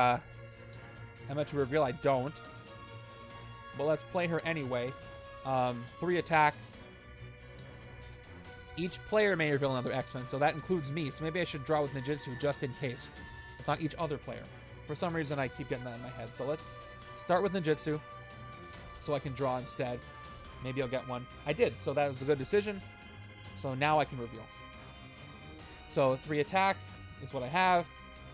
S1: Emma to reveal? I don't. But let's play her anyway. 3 attack. Each player may reveal another X-Men, so that includes me. So maybe I should draw with Ninjutsu just in case. It's not each other player. For some reason, I keep getting that in my head. So let's start with Ninjutsu so I can draw instead. Maybe I'll get one. I did, so that was a good decision. So now I can reveal. So 3 attack is what I have.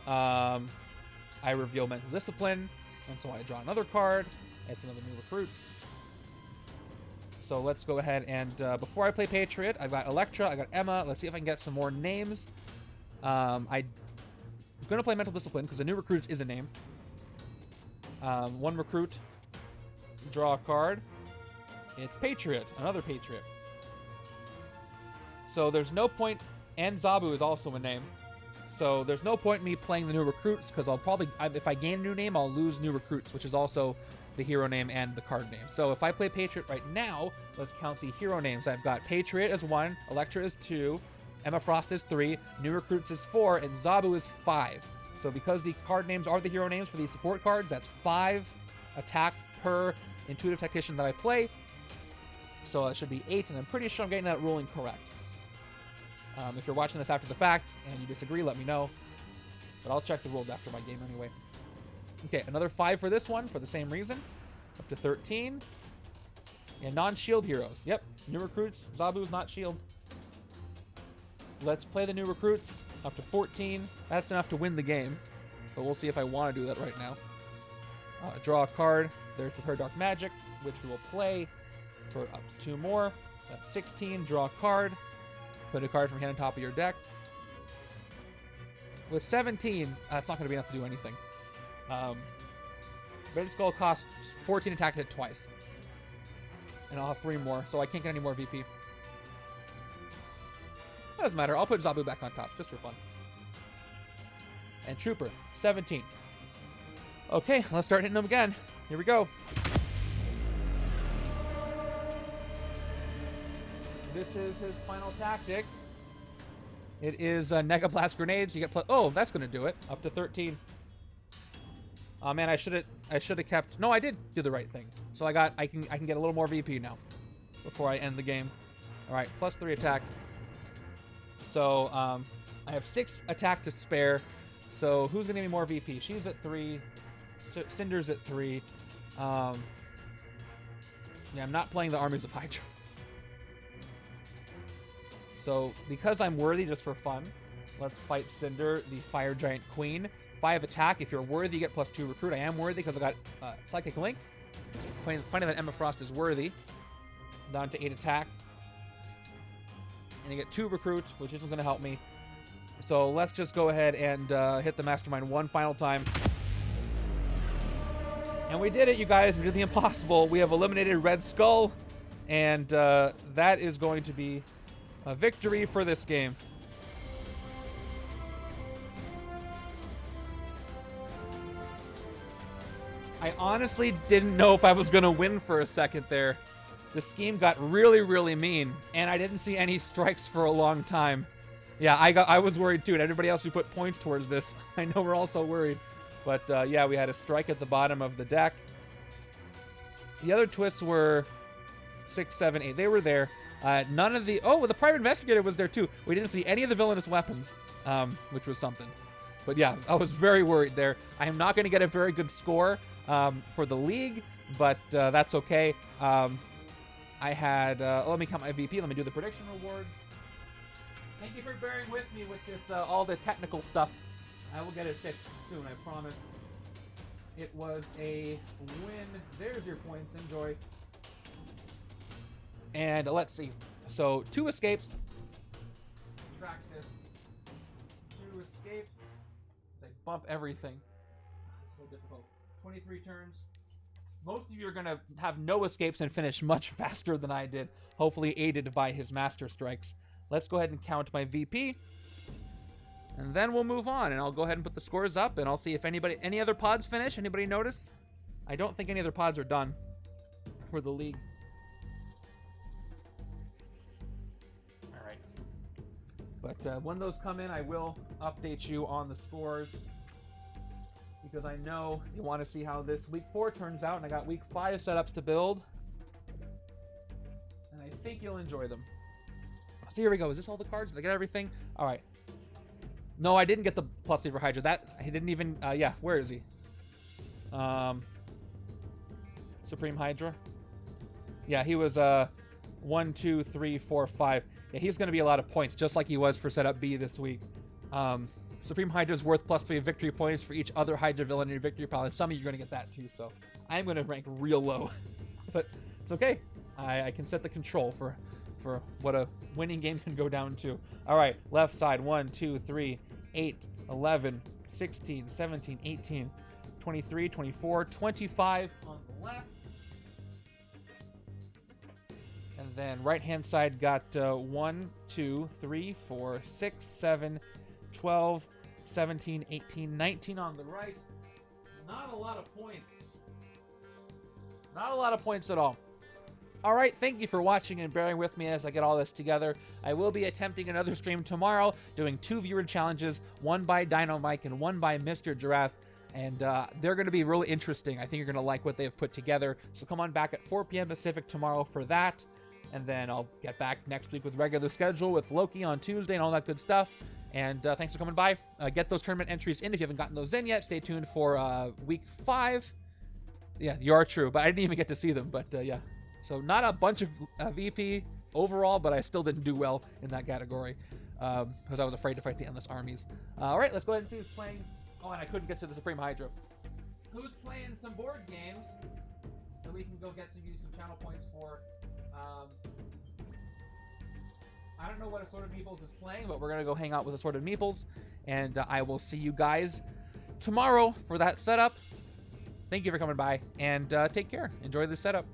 S1: I reveal Mental Discipline, and so I draw another card. It's another new recruits. So let's go ahead and, before I play Patriot, I've got Elektra, I got Emma. Let's see if I can get some more names. I'm going to play Mental Discipline because the new recruits is a name. 1 recruit, draw a card. It's Patriot, another Patriot. So there's no point, and Zabu is also a name. So there's no point in me playing the new recruits because I'll probably, if I gain a new name, I'll lose new recruits, which is also the hero name and the card name. So if I play Patriot right now, let's count the hero names. I've got Patriot as 1, Elektra is 2, Emma Frost is 3, new recruits is 4, and Zabu is 5. So because the card names are the hero names for these support cards, that's 5 attack per intuitive tactician that I play. So it should be 8, and I'm pretty sure I'm getting that ruling correct. If you're watching this after the fact and you disagree, let me know. But I'll check the rules after my game anyway. Okay, another 5 for this one for the same reason. Up to 13. And non-shield heroes. Yep, new recruits. Zabu's not shield. Let's play the new recruits. Up to 14. That's enough to win the game. But we'll see if I want to do that right now. Draw a card. There's Prepare Dark Magic, which we will play for up to 2 more. That's 16. Draw a card. Put a card from hand on top of your deck. With 17, it's not going to be enough to do anything. Red Skull costs 14 attack to hit twice. And I'll have 3 more, so I can't get any more VP. That doesn't matter. I'll put Zabu back on top, just for fun. And Trooper, 17. Okay, let's start hitting them again. Here we go. This is his final tactic. It is Nega Blast Grenades. You get oh, that's going to do it. Up to 13. Oh man, I should have kept. No, I did do the right thing. So I can get a little more VP now before I end the game. All right, plus 3 attack. So I have 6 attack to spare. So who's going to give me more VP? She's at 3. Cinder's at 3. Yeah, I'm not playing the Armies of Hydra. So, because I'm worthy just for fun, let's fight Cinder, the Fire Giant Queen. 5 attack. If you're worthy, you get plus 2 recruit. I am worthy because I got Psychic Link. Finding that Emma Frost is worthy. Down to 8 attack. And you get 2 recruits, which isn't going to help me. So, let's just go ahead and hit the Mastermind one final time. And we did it, you guys. We did the impossible. We have eliminated Red Skull. And that is going to be a victory for this game. I honestly didn't know if I was going to win for a second there. The scheme got really, really mean, and I didn't see any strikes for a long time. Yeah, I was worried too, and everybody else who put points towards this, I know we're all so worried. But yeah, we had a strike at the bottom of the deck. The other twists were 6, 7, 8. They were there. None of the... Oh, the Private Investigator was there, too. We didn't see any of the villainous weapons, which was something. But yeah, I was very worried there. I am not going to get a very good score for the league, but that's okay. I had... let me count my VP. Let me do the prediction rewards. Thank you for bearing with me with this, all the technical stuff. I will get it fixed soon, I promise. It was a win. There's your points. Enjoy. And let's see. So 2 escapes. Track this. 2 escapes. It's like bump everything. It's so difficult. 23 turns. Most of you are going to have no escapes and finish much faster than I did. Hopefully aided by his master strikes. Let's go ahead and count my VP. And then we'll move on. And I'll go ahead and put the scores up. And I'll see if any other pods finish. Anybody notice? I don't think any other pods are done for the league. But when those come in, I will update you on the scores. Because I know you want to see how this week 4 turns out. And I got week 5 setups to build. And I think you'll enjoy them. So here we go. Is this all the cards? Did I get everything? All right. No, I didn't get the plus 3 for Hydra. That, he didn't even... yeah, where is he? Supreme Hydra. Yeah, he was 1, 2, 3, 4, 5. Yeah, he's going to be a lot of points, just like he was for setup B this week. Supreme Hydra is worth plus 3 victory points for each other Hydra villain in your victory pile, and some of you are going to get that too, so I'm going to rank real low. But it's okay. I can set the control for what a winning game can go down to. All right, left side, 1, 2, 3, 8, 11, 16, 17, 18, 23, 24, 25 on the left. And then right-hand side got 1, 2, 3, 4, 6, 7, 12, 17, 18, 19 on the right. Not a lot of points. Not a lot of points at all. All right, thank you for watching and bearing with me as I get all this together. I will be attempting another stream tomorrow, doing 2 viewer challenges, one by Dino Mike and one by Mr. Giraffe. And they're going to be really interesting. I think you're going to like what they've put together. So come on back at 4 p.m. Pacific tomorrow for that. And then I'll get back next week with regular schedule with Loki on Tuesday and all that good stuff. And thanks for coming by. Get those tournament entries in if you haven't gotten those in yet. Stay tuned for week 5. Yeah, you are true, but I didn't even get to see them. But yeah, so not a bunch of VP overall, but I still didn't do well in that category because I was afraid to fight the Endless Armies. All right, let's go ahead and see who's playing. Oh, and I couldn't get to the Supreme Hydra. Who's playing some board games that we can go get some channel points for? I don't know what Assorted Meeples is playing, but we're going to go hang out with Assorted Meeples, and I will see you guys tomorrow for that setup. Thank you for coming by, and take care. Enjoy this setup.